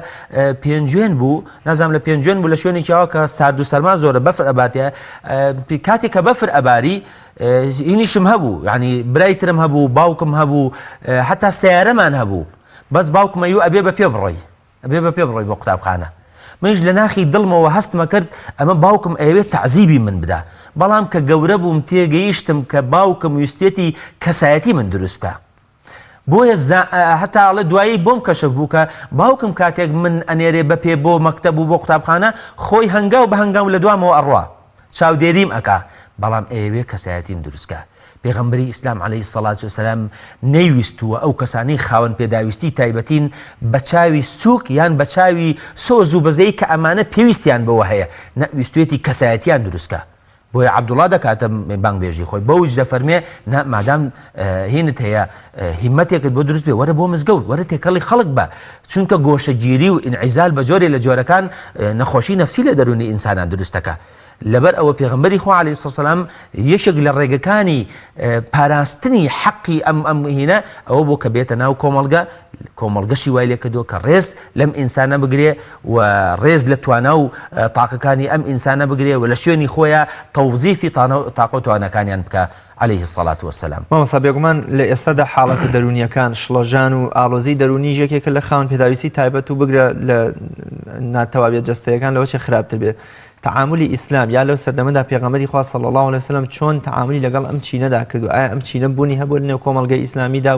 پێنجوێن بوو، نازانم لە پێنجوێن بوو لە شوێنێکیەوە کە سارد و سەرما زۆرە بەفر ئەباتێ، کاتێک کە بەفر ئەباری ئینیشم هەبوو، ینی برای ترم هەبوو، باوکم هەبوو، حتا سیارەمان هەبوو، بەس باوکمەوە ئەبێ بە پێ بڕۆی، ئەبێ بە پێ بڕۆی بۆ قوتابخانە. منیش لە ناخی دڵمەوە هەستمە کرد ئەمە باوکم ئەوێت تەعزیبی من بدا، بەڵام کە گەورە بووم تێگەیشتم کە باوکم ویستێتی کەسایەتی من دروست بکە. بۆیە هەتا ئەڵێ دوایی بۆم کەشف بوو کە باوکم کاتێک من ئەنێرێ بە پێ بۆ مەکتەب و بۆ قوتابخانە خۆی هەنگاو بە هەنگاو لە دوامەوە ئەڕوا چاودێریم ئەکا، بەڵام ئەوێ کەسایەتیم دروستکە. پێغەمبەری ئیسلام عەلەیهی سەڵات وسەلام نەیویستووە ئەو کەسانەی خاوەن پێداویستی تایبەتین بە چاوی سووک یان بە چاوی سۆز و بەزەی کە ئەمانە پێویستیان بەوە هەیە، نەویستوێتی کەسایەتیان دروستکە. بۆیە عەبدوڵا دەکاتە بانگبێژی خۆی بەوج دەفەرمێ مادام هینت هەیە هیممەتێکت بۆ دروست بێ وەرە بۆ مزگەوت، وەرە تێکەڵی خەڵک بە، چونکە گۆشەگیری و ئینعیزال بە جۆرێ لە جۆرەکان نەخۆشی نەفسی لە دەرونی ئینسانان دروستەکە. لەبەر ئەوە پێغەمبەری خوا عەلەیهی سەلام یەکێک لە ڕێگەکانی پاراستنی حەقی ئەم هینە ئەوە بۆ کە بێتە ناو کۆمەڵگەشی وای لێ کردووە کە ڕێز لەم ئینسانە بگرێ و ڕێز لە توانا و تاقەکانی ئەم ئینسانە بگرێ و لە شوێنی خۆیان تەوزیفی تاقە و توانەکانیان بکە عەلەیهی سەڵات وەسەلام. مامۆستا بێگومان لە ئێستادا حاڵەتە دەرونیەکان شڵەژان و ئاڵۆزی دەرونی یەکێکە لە خاوەن پێداویستی تایبەت و بگرە لە ناتەواویەت جەستەیەکان لەوە چێ خراپتر بێ. تعاملی ئیسلام یا لەو سەردەمەدا پێغەمبەری خوا صلی الله علیه وسلم چۆن تعاملی لەگەڵ ئەم چینەدا کردو؟ ئایا ئەم چینە بوونی هەبوو لەنێو کۆمەڵگەی ئیسلامیدا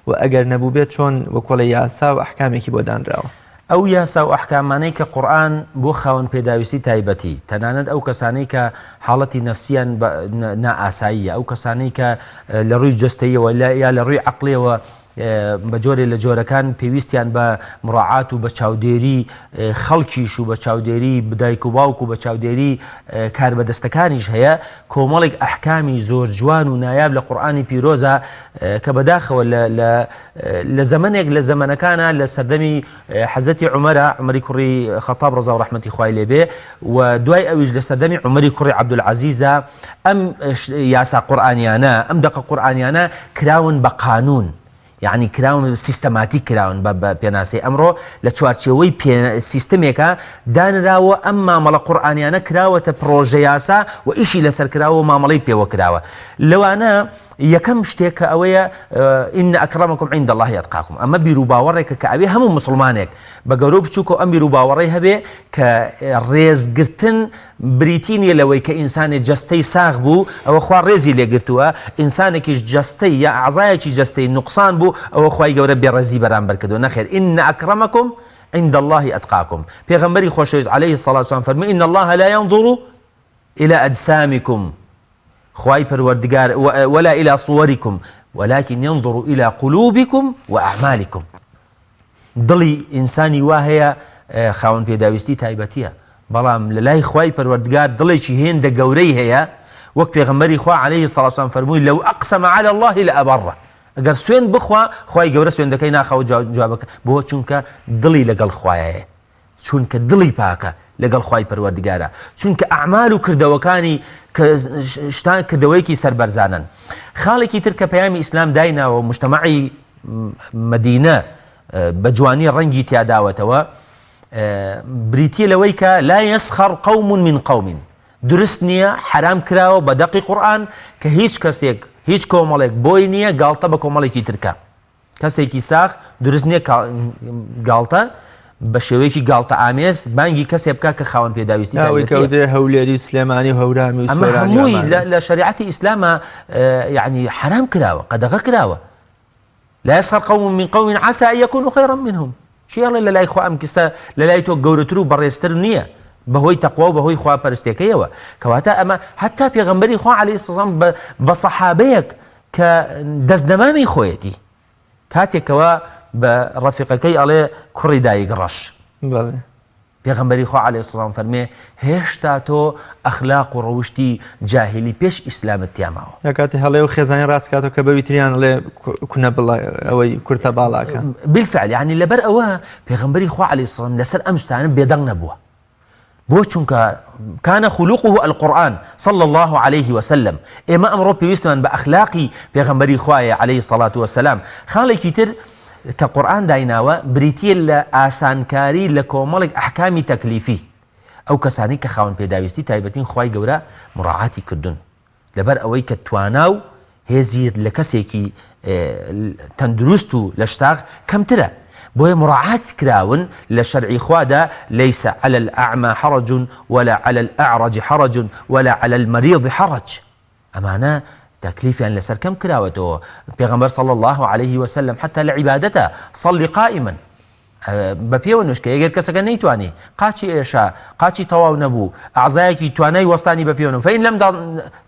و ئەگەر نەبوو بێت چۆن وەکوڵە یاسا و ئەحکامێکی بۆ دانراوە؟ ئەو یاسا و ئەحکامانەی کە قورئان بۆ خاوەن پێداویستی تایبەتی تەنانەت ئەو کەسانەی کە حاڵەتی نەفسیان نائاساییە، ئەو کەسانەی کە لە ڕووی جەستەیەوە یا لە ڕووی عەقڵیەوە بە جۆرێ لە جۆرەکان پێویستیان بە مڕاعات و بە چاودێری خەڵکیش و بە چاودێری بدایک و باوک و بە چاودێری کاربەدەستەکانیش هەیە، کۆمەڵێک ئەحکامی زۆر جوان و نایاب لە قورئانی پیرۆزە کە بەداخەوە لە زەمانێک لە زەمانەکانە لە سەردەمی حەزەتی عومەری کوڕی خەتاب ڕەزا و ڕەحمەتی خوای لێ بێ و دوای ئەویش لە سەردەمی عومەری کوڕی عەبدولعەزیزە ئەم یاسا قورئانیانە ئەم دەقە قورئانیانە کراون بە قانون، یعنی کراون سیستەماتیک کراون بە پێناسەی ئەمڕۆ لە چوارچێوەی سیستەمێکە دانراوە ئەم مامەڵە قورئانیانە کراوەتە پرۆژە یاسا و ئیشی لەسەر کراوە و مامەڵەی پێوە کراوە. لەوانە یەکەم شتێک کە ئەوەیە ئین ئەکرەمەکم عیند الله ئەتقاکم، ئەمە بیر و باوەڕێکە کە ئەوێ هەموو مسلمانێک بە گەورە و بچووکە ئەم بیر و باوەڕەی هەبێ کە ڕێزگرتن بریتی نیە لەوەی کە ئینسانێک جەستەی ساغ بوو ئەوە خوا ڕێزی لێگرتووە، ئینسانێکیش جەستەی یا ئەعزایەکی جەستەی نوقسان بوو ئەوە خوای گەورە بێڕێزی بەرامبەر کردووە. نەخێر ئین ئەکرەمەکم عند الله ئەتقاکم. پێغەمبەری خۆشەویست عەلەیهی الصەلاة والسلام فەرمووی ئین الله لا ينظر إلى أجسامكم خواي پروردگار ولا إلى صوركم ولكن ينظر إلى قلوبكم وأعمالكم. دڵی ئینسانی وا هەیە خاوەن پێداویستی تایبەتیە، بەڵام لەلای خوای پەروەردگار دڵێکی هێندە گەورەی هەیە، وەک پێغەمبەری خوا عەلەیهی الصەلاة والسلام فەرمووی لەو ئەقسەمە عەلە الله لەئەبەڕە، ئەگەر سوێن بخوا خوای گەورە سوێندەکەی ناخەوە جوابەکە، بۆ چونکە دڵی لەگەڵ خوایەیە، چونکە دڵی پاکە لەگەڵ خوای پەروەردگارە، چونکە ئەعمال و کردەوەکانی شتان کردەوەیەکی سەربەرزانن. خاڵێکی تر کە پەیامی ئیسلام دایناوە مجتەمەعی مەدینە بە جوانی ڕەنگی تیاداوەتەوە بریتیە لەوەی کە لا يسخر قوم من قوم. درست نییە، حرام کراوە بە دەقی قورئان کە هیچ کەسێک هیچ کۆمەڵێک بۆی نییە گاڵتە بە کۆمەڵێکی ترکە. کەسێکی ساخ درست نییە گاڵتە بە شێوەیەکی گاڵتە ئامێز بانگی کەسێ بکە کە خاوەن پێداویستی کەوتێ هەولێری و سلێمانی و هەورامی و سۆرانی هەمووی لە شریعەتی ئیسلامە یعنی حرام کراوە، قەدەغە کراوە. لا يسخر قوم من قوم عسى أن يكونوا خيرا منهم. شیڵێ لەلای خوا ئەم کیسە لەلای تۆ گەورەتر و بەڕێزتر نییە بەهۆی تەقوا و بەهۆی خواپەرستیەکەیەوە. کەواتە ئەمە حتا پێغەمبەری خوا عەلەیهی السەلام بە سەحابەیەک کە دەستدەمامی خۆیەتی کاتێکەوە بە ڕەفیقەکەی ئەڵێ کوڕی دایک ڕەش، پێغەمبەری خوا عەلەیهی السەلام فەرمێ هێشتا تۆ ئەخلاق و ڕەوشتی جاهیلی پێش ئیسلامت تیاماوە. یا کاتی هەڵێ و خێزانی ڕاست کاتەوە کە بەوی تریان ئەڵێ کونە بڵێ ئەوەی کورتە باڵاکە. بالفعل یعنی لەبەر ئەوە پێغەمبەری خوا عەلەیهی السەلام لەسەر ئەم شتانە بێدەنگ نەبووە. بۆ چونکە كان خلقه القرآن صلى الله عليه وسلم. ئێمە ئەمڕۆ پێویستمان بە ئەخلاقی پێغەمبەری خوایە عەلەیهی الصەلاة والسلام. خاڵێکی تر کە قورئان دایناوە بریتیە لە ئاسانکاری لە کۆمەڵێک ئەحکامی تەکلیفی، ئەو کەسانی کە خاوەن پێداویستی تایبەتین خوای گەورە مڕاعاتی کردوون لەبەر ئەوەی کە توانا و هێزی لە کەسێکی تەندروست و لە شتاغ کەمترە، بۆیە مڕاعات کراون لە شەرعی خوادا ليس على الأعمى حرج ولا على الأعرج حرج ولا على المريض حرج. ئەمانە تكليفيا لسر كم كراوته پیغمبر صلى الله عليه وسلم حتى لعبادته صلي قائما بەپێوە نوشکە ئەگەر کەسەکە نەیتوانی قاچی ئێشا قاچی تەواو نەبوو ئەعزایەکی توانای وەستانی بەپێوە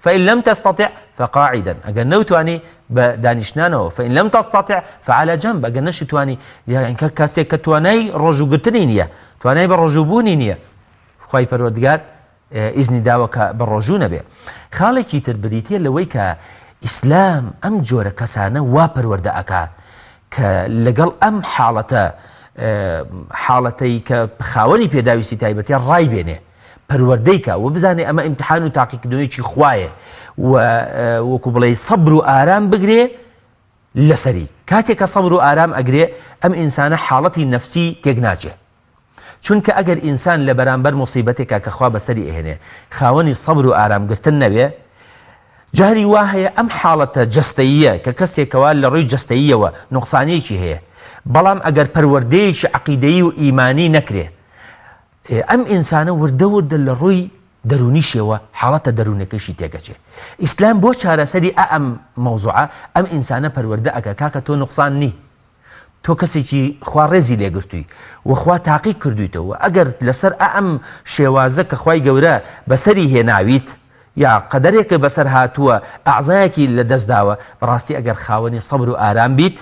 فإن لم تستطع فقاعدا ئەگەر نەوتوانی بە دانیشتنانەوە فإن لم تستطع فعلى جنب ئەگەر نەشتوانی یان کەسێک کە توانای ڕۆژوگرتنی نییە توانای بە ڕۆژوبوونی نییە خوای پەروەردگار ئیزنی داوە کە بە ڕۆژوو نەبێ. خاڵێکی تر بریتیە لەوەی کە ئیسلام ئەم جۆرە کەسانە وا پەروەردە ئەکا کە لەگەڵ ئەم حاڵەتەی کە خاوەنی پێداویستی تایبەتی ڕای بێنێ پەروەردەی کە و بزانێ ئەمە ئیمتحان و تاقیکردنەوەیەکی خوایە و وەکو بڵێ سەبر و ئارام بگرێ لەسەری. کاتێک کە سەبر و ئارام ئەگرێ ئەم ئینسانە حاڵەتی نەفسی تێک ناچێ، چونکە ئەگەر ئینسان لە بەرامبەر مصیبەتێکا کە خوا بەسەری ئەهێنێ خاوەنی سەبر و ئارامگرتن نەبێ جاری وا هەیە ئەم حاڵەتە جەستەییە کە کەسێکەوە لە ڕووی جەستەییەوە نوقسانەیەکی هەیە، بەڵام ئەگەر پەروەردەیەکی عەقیدەیی و ئیمانی نەکرێ ئەم ئینسانە وردە وردە لە ڕووی دەرونی شێوە حاڵەتە دەرونەکەیشی تێگەچێ. ئیسلام بۆ چارەسەری ئەم مەوزوعە ئەم ئینسانە پەروەردە ئەکا کاکە تۆ نوقسان نی، تۆ کەسێکی خوا ڕێزی لێگرتووی وخوا تاقی کردویتەوە، ئەگەر لەسەر ئەم شێوازە کە خوای گەورە بەسەری هێناویت یا قەدەرێکە بەسەر هاتووە ئەعزایەکی لە دەستداوە بەڕاستی ئەگەر خاوەنی سەبر و ئارام بیت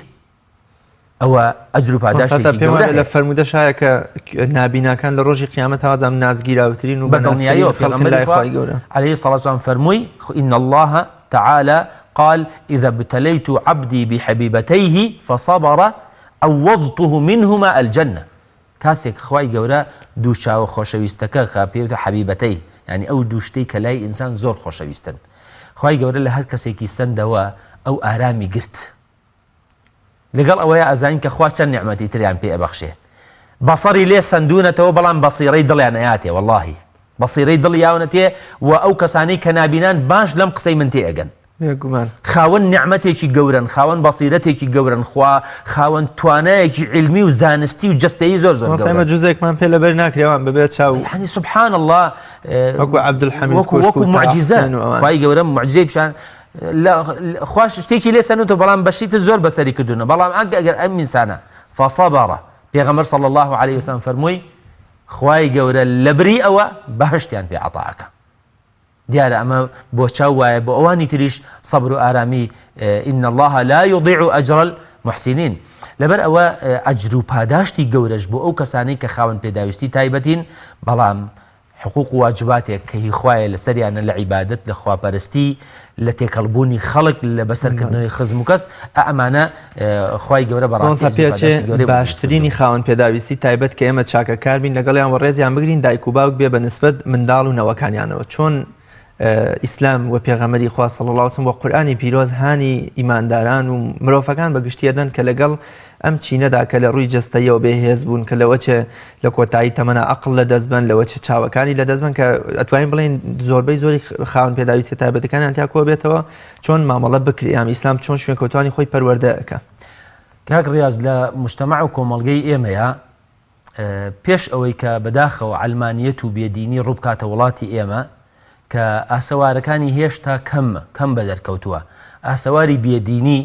ئەوە ئەجر و پاداشتێکی گەورە لە فەرموودە شایە کە نابیناکان لە ڕۆژی قیامەت هەوازام نازگیراوترین و بەدڵنیاییەوە خەڵک لای خوای گەورە عەلەیهی الصەلاة والسلام فەرمووی إن الله تعالى قال إذا ابتليت عبدي بحبيبتيه فصبر عوضته منهما الجنة. کاسێک خوای گەورە دوو چاوە خۆشەویستەکە پێوتە حەبیبەتەی یعنی ئەو دوو شتەی کە لای ئینسان زۆر خۆشەویستن، خوای گەورە لە هەر کەسێکی سندەوە ئەو ئارامی گرت لەگەڵ ئەوەیە ئەزانین کە خوا چەند نیعمەتی تریان پێ ئەبەخشێ. بەسەری لێ سندوونەتەوە بەڵام بەسیرەی دڵیان ئەیاتێ، وەڵڵاهی بەسیرەی دڵ یاونەتێ و ئەو کەسانەی کە نابینان باش لەم قسەی من تێ ئەگەن بێگومان خاوەن نیعمەتێکی گەورن، خاوەن بەسیرەتێکی گەورن، خوا خاوەن توانایەکی علمی و زانستی و جەستەیی زۆر زۆر مەسەمە جوزێکمان پێ لەبەر ناکرێوان ببێت چاو يعني سبحان الله وەکو عەبدولحەمید وەکو معجزە خوای گەورە معجزەی پیشان خواش شتێکی لێ سەنوتە بەڵام بەشیتە زۆر بەسەری کردوونە بەڵام ئەگەر ئەم ئینسانە فەصەبەرە پێغەمبەر صلی الله عليه وسلم فەرمووی خوای گەورە لە بری ئەوە بەهشتیان پێ عەتاکە. دیارە ئەمە بۆ چاو وایە بۆ ئەوانی تریش سەبر و ئارامی ئین الله لا يضيع أجر المحسنين لەبەر ئەوە ئەجر و پاداشتی گەورەش بۆ ئەو کەسانەی کە خاوەن پێداویستی تایبەتین بەڵام حقوق و واجباتێک کە هی خوایە لەسەریانە لە عیبادەت لە خواپەرستی لە تێکەڵبوونی خەڵک لە بەسەرکردنەوەی خزم و کەس ئەمانە خوای گەورە بەڕاستی باشترینی خاوەن پێداویستی تایبەت کە ئێمە چاکەکار بین لەگەڵیان وەڕێزیان بگرین دایک و باوک بێ بە نسبەت منداڵ و نەوەکانیانەوە چۆن ئیسلام و پێغەمبەری خوا صلی الله علیه و سلم و قورئانی پیرۆز هانی ئیمانداران و مرۆڤەکان بەگشتیەدەن کە لەگەڵ ئەم چینەدا کە لە ڕووی جەستەیەوە بێهێز بوون کە لەوەچێ لە کۆتایی تەمەنە عەقڵ لە دەستبەن لەوەچێ چاوەکانی لە دەستبەن کە ئەتوانین بڵێن زۆربەی زۆری خاوەن پێداویستی تایبەتەکانیان تیا کۆ بێتەوە چۆن مامەڵە بکرێ ئەم ئیسلام چۆن شوێن کەوتوانی خۆی پەروەردە ئەکا. کاک ڕیاز لە مجتەمەع و کۆمەڵگەی ئێمەیە پێش ئەوەی کە بەداخەوە عەلمانیەت و بێدینی ڕووبکاتە وڵاتی ئێمە کە ئاسەوارەکانی هێشتا کەم بە دەرکەوتووە ئاسەواری بێدینی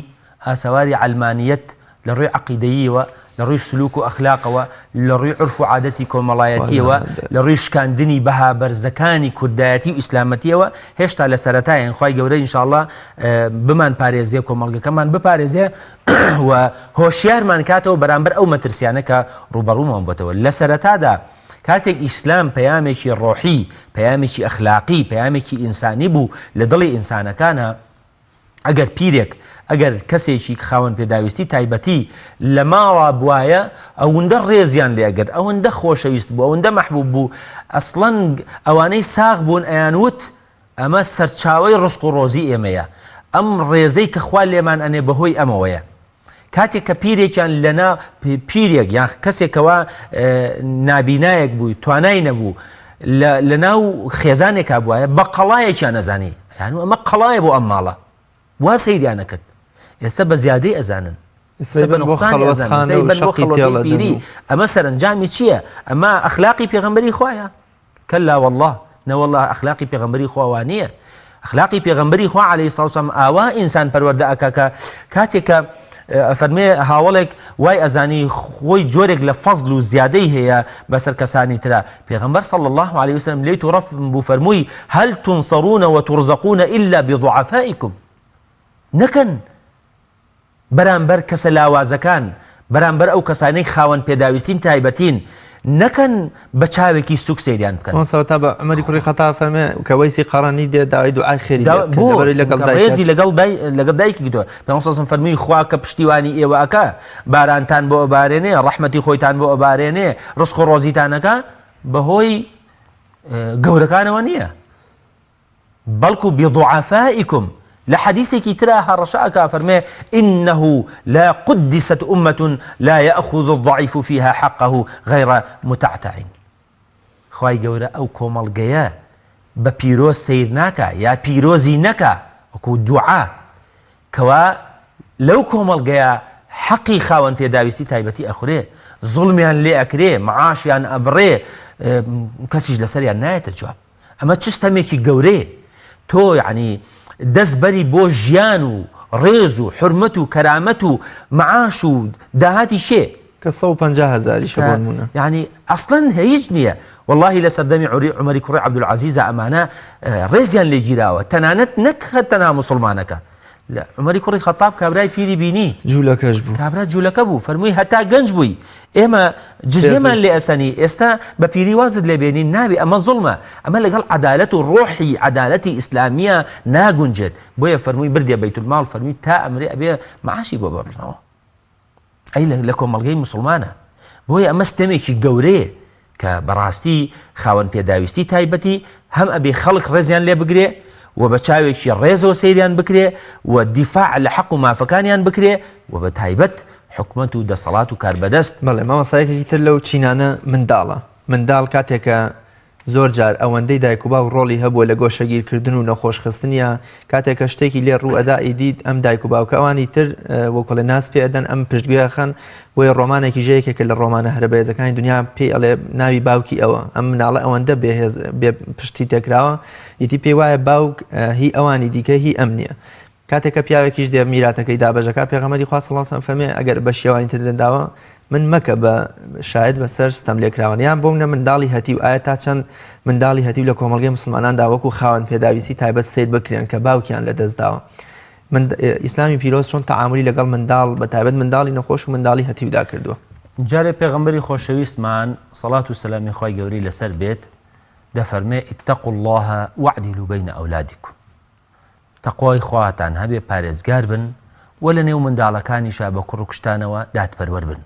ئاسەواری عەلمانیەت لە ڕووی عەقیدەییەوە لە ڕووی سلوک و ئەخلاقەوە لە ڕووی عورف و عادەتی کۆمەڵایەتیەوە لە ڕووی شکاندنی بەها بەرزەکانی کوردایەتی و ئیسلامەتیەوە هێشتا لە سەرەتایەن خوای گەورە ئینشاءڵڵا بمان پارێزیە کۆمەڵگەکەمان بپارێزێ و هۆشیارمان کاتەوە بەرامبەر ئەو مەترسیانە کە ڕوبەڕوومان بۆتەوە لە سەرەتادا کاتێک ئیسلام پەیامێکی ڕۆحی پەیامێکی ئەخلاقی پەیامێکی ئینسانی بوو لە دڵی ئینسانەکانە ئەگەر پیرێک ئەگەر کەسێکی خاوەن پێداویستی تایبەتی لە ماوە بواە ئەوەندە ڕێزیان لێگەر ئەوەندە خۆشەویست بوو ئەوەندە مەحبوب بوو ئەسڵەن ئەوانەی ساغ بوون ئەیانوت ئەمە سەرچاوەی ڕزق و ڕۆزی ئێمەیە ئەم ڕێزەی کە خوا لێمان ئەنێ بەهۆی ئەمەوەیە کاتێک کە پیرێکیان لەنا پیرێک یان کەسێکەوە نابینایەک بووی توانای نەبوو لە ناو خێزانێکا بواە بە قەڵایەکیان نەزانی یان ئەمە قەڵایە بۆ ئەم ماڵە وا سەیریان نەکرد ئێستا بە زیادەی ئەزانن ئەمە سەرنجامی چییە؟ ئەمە ئەخلاقی پێغەمبەری خوایە کەلا والله نەوەڵڵا ئەخلاقی پێغەمبەری خواوانییە ئەخلاقی پێغەمبەری خوا عەلەیهی سڵاو وسەلام ئاوا ئینسان پەروەردە ئەکا کە کاتێکە فەرمێ هاوڵێک وای ئەزانی خۆی جۆرێک لە فەزل و زیادەی هەیە بەسەر کەسانی ترا پێغەمبەر صلی الله عليه وسلم لێی تووڕەف بوو فەرمووی هەل تونصەڕونە وتورزەقونە ئیلا بضعفائکم نەکەن بەرامبەر کەسە لاوازەکان بەرامبەر ئەو کەسانەی خاوەن پێداویستین تایبەتین نەکەن بە چاوێکی سوک سەیریان بکەن. سەوەتا بە عومەری کوڕی خەتاب فەرمێ کە وەیسی قەڕەنی دێ داوای دوعای خێری لەگەڵ دایکی کردووە پێغەمبەر صلی الله فەرمووی خوا کە پشتیوانی ئێوە ئەکا بارانتان بۆ ئەبارێنێ ڕەحمەتی خۆیتان بۆ ئەبارێنێ ڕزق و ڕۆزیتانەکە بەهۆی گەورەکانەوە نییە بەڵکو بضعفائکم لحديثك ترى هرشاء فرمي إنه لا قدست أمة لا يأخذ الضعيف فيها حقه غير متعتع خواهي قورا أو كومال قيا ببيروز سيرناكا يا بيروزي نكا وكو دعاء كوا لو كومال قيا حقي خاون في داويستي تايبتي أخري ظلميان لي أكري معاشيان أبري كسيج لسريان ناية الجواب أما تشتميكي قوري تو يعني دەستبەری بۆ ژیان و ڕێز و حرمەت و کەرامەت و معاش و داهاتی شێ کە 150,000 شەبوونمونە یعنی ئەسڵەن هیچ نییە واللهی لە سەردەمی عومەری کوڕی عەبدولعەزیزە ئەمانە ڕێزیان لێگیراوە تەنانەت نەک تەنها موسڵمانەکە لە عومەری کوڕی خەتاب کابرای پیری بینی جوولەکەش بوو کابرا جوولەکە بوو فەرمووی هەتا گەنج بووی ئێمە جزێمان لێ ئەسەنی ئێستا بە پیری وازت لێبێنین نابێ ئەمە زوڵمە ئەمە لەگەڵ عەدالەت و ڕۆحی عەدالەتی ئیسلامیە ناگونجێت بۆیە فەرمووی بردێ بەیتولماڵ فەرمووی تا ئەمرێ ئەبێ معاشی بۆ ببڕنەوە ئەی لە کۆمەڵگەی موسڵمانە بۆیە ئەمە ستەمێکی گەورەیە کە بەڕاستی خاوەن پێداویستی تایبەتی هەم ئەبێ خەڵک ڕێزیان لێ بگرێ و بە چاوێکی ڕێزەوە سەیریان بکرێ و دیفاع لە حەق و مافەکانیان بکرێ و بە تایبەت حکومەت و دەسەڵات و کاربەدەست بەڵێ مامەسایەکێکی تر لەو چینانە منداڵە منداڵ کاتێکە زۆر جار ئەوەندەی دایک و باوک ڕۆڵی هەبووە لە گۆشەگیرکردن و نەخۆشخستنیە کاتێکە شتێکی لێ ڕوو ئەدای دیت ئەم دایک و باوکە ئەوانی تر وەکۆڵە ناس پێ ئەدەن ئەم پشتگوێخەن بۆیە ڕۆمانێکی ژەیەکێکە لە ڕۆمانە هەربەیەزەکانی دنیا پێی ئەڵێ ناوی باوکی ئەوە ئەم مناڵە ئەوەندە بێ پشتی تێکراوە ئیتی پێی وایە باوک هی ئەوانی دیکە هی ئەم نییە کاتێکە پیاوێکیش دێ میراتەکەی دابەژەکە پێغەمبەری خوا صلی الله علیه و سلم فەرمێ ئەگەر بە شێوانی تر دەداوە من مەکە بە شاید بەسەر ستەم لێکراوەنیان بۆ منە منداڵی هەتیو ئایا تا چەند منداڵی هەتیو لە کۆمەڵگەی مسلماناندا وەکو خاوەن پێداویستی تایبەت سیر بکرێن کە باوکیان لە دەستداوە ئیسلامی پیرۆز چۆن تەعاملی لەگەڵ منداڵ بە تایبەت منداڵی نەخۆش و منداڵی هەتیودا کردووە جارێ پێغەمبەری خۆشەویستمان سەڵات و سەلامی خوای گەورەی لەسەر بێت دەفەرمێ اتقوا الله واعدلوا بين أولادكم تەقوای خواتان هەبێ پارێزگار بن و لە نێو منداڵەکانیشا بە کوڕ و کشتانەوە دادپەروەر بن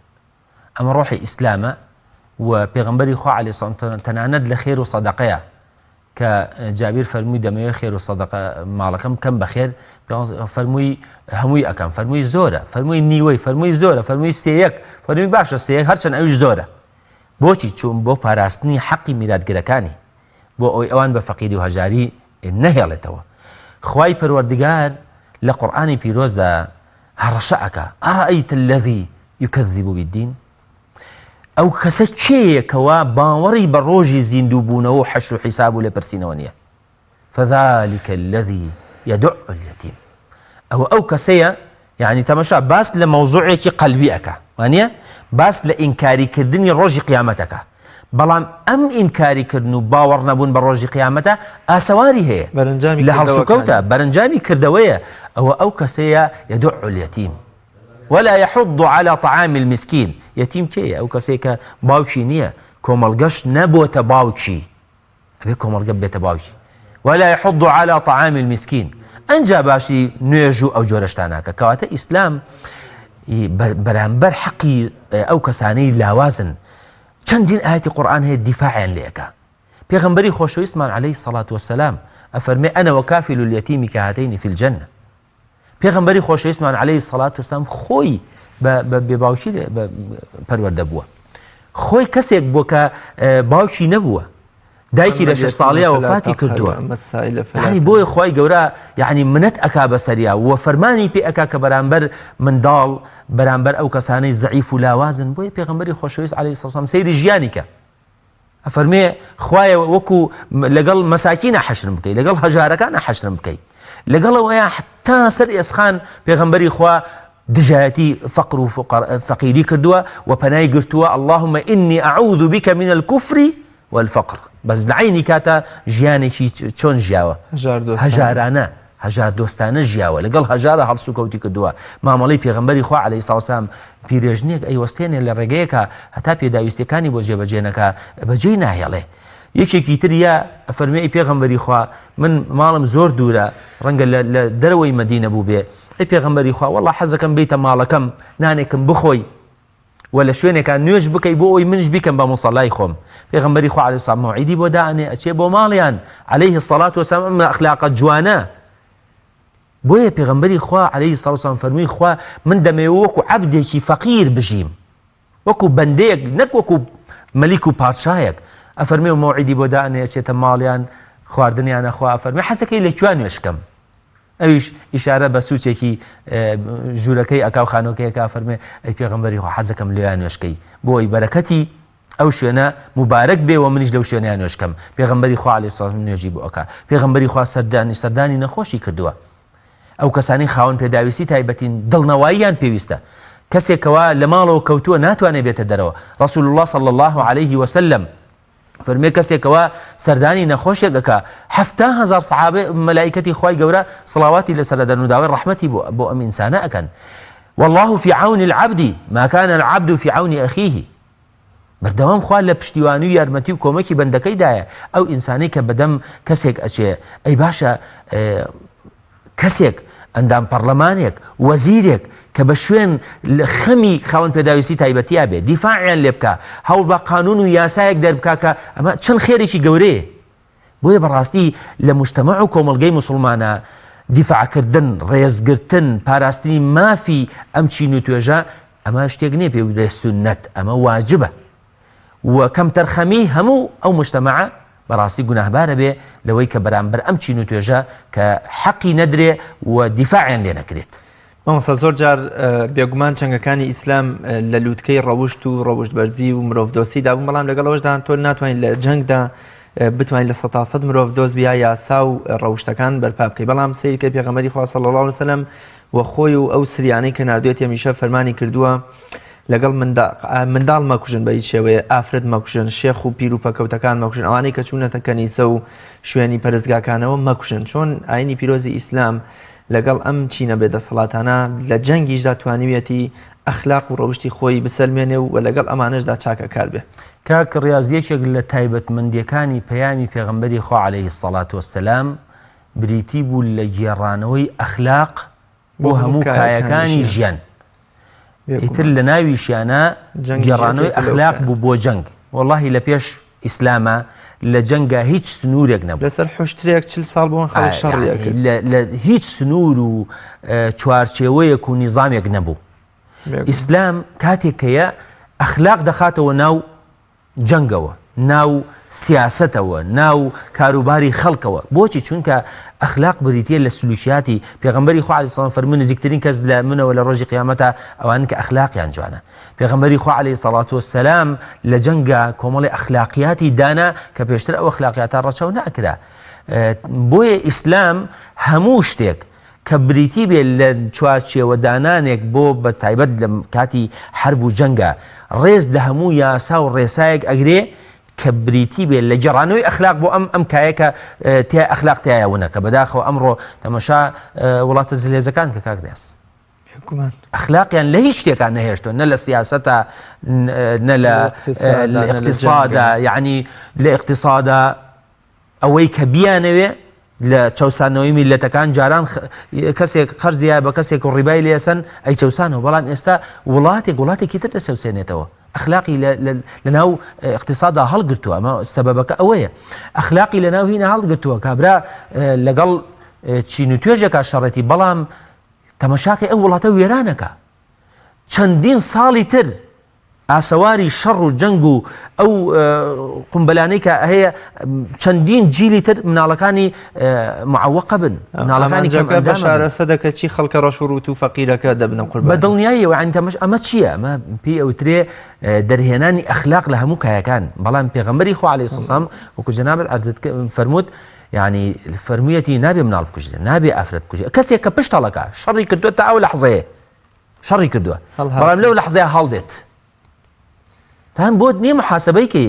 ئەمە ڕۆحی ئیسلامە و پێغەمبەری خوا عەلەیهی سەڵام تەنانەت لە خێر و سەدەقەیە کە جابیر فەرمووی دەمەوێت خێر و سەدەقە ماڵەکەم کەم بەخێر فەرمووی هەمووی ئەکەم فەرمووی زۆرە فەرمووی نیوەی فەرمووی زۆرە فەرمووی سێیەک فەرمووی باشە سێیەک هەرچەند ئەویش زۆرە بۆچی چوون بۆ پاراستنی حەقی میراتگرەکانی بۆ ئەوەی ئەوان بە فەقیری و هەژاری نەهێڵێتەوە خوای پەروەردگار لە قورئانی پیرۆزدا هەڕەشە ئەکا ئەرەئەیتە الذی یوکەذیب بالدین ئەو کەسە کێیەکەوە باوەڕی بە ڕۆژی زیندووبوونەوە و حەشر و حیساب و لێپرسینەوە نییە فذلك الذي يدع اليتيم ئەو کەسەیە یعنی تەماشا باس لە مەوزوعێکی قەلبی ئەکا وانییە باس لە ئینکاریکردنی ڕۆژی قیامەتەکە بەڵام ئەم ئینکاریکردن و باوەڕ نەبوون بە ڕۆژی قیامەتە ئاسەواری هەیە لە هەڵسوکەوتە بەرەنجامی کردەوەیە ئەو کەسەیە يدع اليتيم ولا يحض على طعام المسكين يتيم كي او كسيكا باوشي نيه كوملغش نبوت باوشي ابي كوملغ بيت باوشي ولا يحض على طعام المسكين انجا باشي نيجو او جورشتاناكا كواتا اسلام برامبر حقي او كساني لاوازن چندين ايات القران هي الدفاع عن ليكا پیغمبري خوشويسمان عليه الصلاه والسلام افرمي انا وكافل اليتيم كهاتين في الجنه پێغەمبەری خۆشەویستمان عەلەیهی سەڵات وسلام خۆی بە بێباوکی پەروەردە بووە خۆی کەسێک بووە کە باوکی نەبووە دایکی لە 6 ساڵەیە وەفاتی کردووە یعنی بۆی خوای گەورە یعنی منەت ئەکا بەسەریا و فەرمانی پێ ئەکا کە بەرامبەر منداڵ بەرامبەر ئەو کەسانەی زەعیف و لاوازن بۆیە پێغەمبەری خۆشەویست عەلەیهی سەڵات وسلام سەیری ژیانی کە ئەفەرمێ خوایە وەکو لەگەڵ مەساکینە حەشرم بکەی لەگەڵ هەژارەکانە حەشرم بکەی لەگەڵەوەیە حتا سەر ئێسخان پێغەمبەری خوا دژایەتی فەقر و فەقیری کردووە و پەنای گرتووە اللهم إني أعوذ بك من الكفر والفقر بەس لە عینی کاتە ژیانێکی چۆن ژیاوە هەژارانە هەژار دۆستانە ژیاوە لەگەڵ هەژارە هەڵسوکەوتی کردووە مامەڵەی پێغەمبەری خوا عەلەیهی سەڵات وسەلام پیرێژنێک ئەیوەستێنێ لە ڕێگەیەکە هەتا پێداویستیەکانی بۆ جێبەجێنەکە بەجێی ناهێڵێ یەکێکی تریە ئەفەرمێ پێغەمبەری خوا من ماڵم زۆر دوورە ڕەنگە لە دەرەوەی مەدینە بوو بێ ئەی پێغەمبەری خوا وەڵڵا حەزەکەم بیتە ماڵەکەم نانێکم بخۆی و لە شوێنێکە نوێژ بکەی بۆ ئەوی منش بیکەم بە موسەڵای خۆم پێغەمبەری خوا عەلەیهی سەڵام مەوعیدی بۆ دائەنێ ئەچێ بۆ ماڵیان عەلەیهی سەڵات وسەلام ئەم ئەخلاقە جوانە بۆیە پێغەمبەری خوا عەلەیهی سەڵات وسەلام فەرمووی خوا من دەمەوێت وەکو عەبدێکی فەقیر بژیم وەکو بەندەیەک نەک وەکو مەلیک و پادشایەک ئەفەرمێ و مەوعیدی بۆ دائەنێ ئەچێتە ماڵیان خواردنیانە خوا ئەفەرمێ حەزەکەی لەکوێ نوێشکەم ئەویش ئیشارە بە سوچێکی ژوورەکەی ئەکا و خانۆکەیەکە ئەفەرمێ ئەی پێغەمبەری خوا حەزەکەم لێیان نوێشکەی بۆی بەرەکەتی ئەو شوێنە مبارەک بێ و منیش لەو شوێنیان نوێشکەم پێغەمبەری خوا عەلەیهی سەڵات نوێژی بۆ ئەکا پێغەمبەری خوا سەردانی نەخۆشی کردووە ئەو کەسانی خاوەن پێداویستی تایبەتین دڵنەواییان پێویستە کەسێکەوە لە ماڵەوە کەوتووە ناتوانێت بێتە دەرەوە ڕەسوول الله صلی الله عليه وسلم فەرمێ کەسێکەوە سەردانی نەخۆشێک دەکا 7,000 سەحابە مەلائیکەتی خوای گەورە سڵاواتی لەسەر دەدەن و داوای ڕەحمەتی بۆ ئەم ئینسانە ئەکەن والله في عون العبد ما كان العبد في عون أخيه بەردەوام خوا لە پشتیوانی و یارمەتی و کۆمەکی بەندەکەیدایە ئەو ئینسانەی کە بەدەم کەسێک ئەچێ ئەی باشە کەسێک ئەندام پەرلەمانێک وەزیرێک کە بە شوێن خەمی خاوەن پێداویستی تایبەتیە بێ دیفاعیان لێ بکە هەوڵ بە قانون و یاسایەک دەربکا کە ئەمە چەند خێرێکی گەورەیە بۆیە بەڕاستی لە مجتەمەع و کۆمەڵگەی موسڵمانە دیفاعکردن ڕێزگرتن پاراستنی مافی ئەم چین و توێژە ئەمە شتێک نییە پێ سونەت ئەمە واجبە و کەم تەرخەمی هەموو ئەو مجتەمەعە بەڕاستی گوناهبارە بێ لەوەی کە بەرامبەر ئەم چین و توێژە کە حەقی نەدرێ و دیفاعیان لێ نەکرێت. مامۆستا زۆر جار بێگومان چەنگەکانی ئیسلام لە لووتکەی ڕەوشت و ڕەوشت بەرزی و مرۆڤدۆسیدا بوون، بەڵام لەگەڵەوەشدا تۆ ناتوانین لە جەنگدا بتوانین لە 100% مرۆڤ دۆست بیا یاسا و ڕەوشتەکان بەرپا بکەی. بەڵام سەیرکەی پێغەمبەری خوا صلی الله علیه وسلم و خۆی و ئەو سریانەی کە ناردوێت هەمیشە فەرمانی کردووە لەگەڵ منداڵ مەکوژن بە هیچ شێوەیە، ئافرەت مەکوژن، شێخ و پیر و پەکەوتەکان مەکوژن، ئەوانەی کە چوونەتە کەنیسە و شوێنی پەرستگاکانەوە مەکوژن. چۆن ئاینی پیرۆزی ئیسلام لەگەڵ ئەم چینە بێدەسەڵاتانە لە جەنگیشدا توانیوێتی ئەخلاق و ڕەوشتی خۆی بسەلمێنێ و لەگەڵ ئەمانەشدا چاکە کار بێ. کاکە ڕاضیەکێک لە تایبەتمەندیەکانی پەیامی پێغەمبەری خوا عەلەیهی السەڵات وەسسەلام بریتی بوو لە گێڕانەوەی ئەخلاق بۆ هەموو کایەکانی ژیان. ئیتر لە ناویشیانە گێڕانەوەی ئەخلاق بوو بۆ جەنگ. وەڵڵاهی لە پێش ئیسلامە لە جەنگا هیچ سنوورێک نەبوو، لەسەر حوشترێک 40 ساڵ بۆن خەڵک شەڕیەک لە هیچ سنوور و چوارچێوەیەک و نیزامێک نەبوو. ئیسلام کاتێک هەیە ئەخلاق دەخاتەوە ناو جەنگەوە، ناو سیاسەتەوە، ناو کاروباری خەڵکەوە. بۆچی؟ چونکە ئەخلاق بریتە لە سلوکیاتی پێغەمبەری خوا عەلەیهی سەڵام فەرمووی نزیکترین کەس لە منەوە لە ڕۆژی قیامەتە ئەوانن کە ئەخلاقیان جوانە. پێغەمبەری خوا عەلەیهی سەڵات وەسسەلام لە جەنگا کۆمەڵی ئەخلاقیاتی دانا کە پێشتر ئەو ئەخلاقیاتە ڕەچاو نەکرا. بۆیە ئیسلام هەموو شتێک کە بریتی بێ لە چوارچێوە دانانێک بۆ بە تایبەت لە کاتی حرب و جەنگە ڕێز لە هەموو یاسا و ڕێسایەک ئەگرێ کە بریتی بێت لە گێڕانەوەی ئەخلاق بۆ ئەم کایەکە تیا ئەخلاق تایەوەنە کە بەداخەوە ئەمڕۆ تەماشا وڵاتە زلێزەکان کە کاکداس ئەخلاقیان لە هیچ شتێکان نەهێشتۆ، نە لە سیاسەتە نە لە اقتصادا، یعنی لە اقتصادا ئەوەی کە بیانەوێ لە چەسانەوەی میلەتەکان جاران کەسێک خەرزیە بە کەسێک و ڕیبای لێسەن ئەی چەسانەوە، بەڵام ئێستا وڵاتێکی تر دەسەوسێنێتەوە. ئەخلاقی لە ناو اقتصادا هەڵگرتووە، ئەمە سەبەبەکە ئەوەیە. ئەخلاقی لە ناو هینە هەڵگرتووە کابرا لەگەڵ چین و توێژێکا شەڕەتی، بەڵام تەمەشاکەی ئەو وڵاتە وێرانەکە. چەندین ساڵی تر ئاسەواری شەڕ و جەنگ و ئەو قومبەلانەی کە هەیە چەندین جیلی تر مناڵەکانی معوەقە بن، مناڵەکانی بە شارەسە دەکە چی خەڵکە ڕەشوڕوت و فەقیرەکە دەبنە قوربان بە دڵنیاییەوە. عنی تەمەش ئەمە چییە؟ ئەمە پێی ئەوترێ دەرهێنانی ئەخلاق لە هەموو کایەکان. بەڵام پێغەمبەری خوا عەلەیهی سەڵام وەکو جەنابەت عەرزت فەرمووت، یعنی فەرموویەتی نابێ مناڵ بکوژرێت، نابێ ئافرەت بکوژرێت. کەسێک کە پشتەڵەکە شەڕی کردووە تا ئەو لەحزەیە شەڕی کردووە، بەڵام لەو لەحزەیە هەڵدێت، تام بۆت نییە محاسبەیکەی.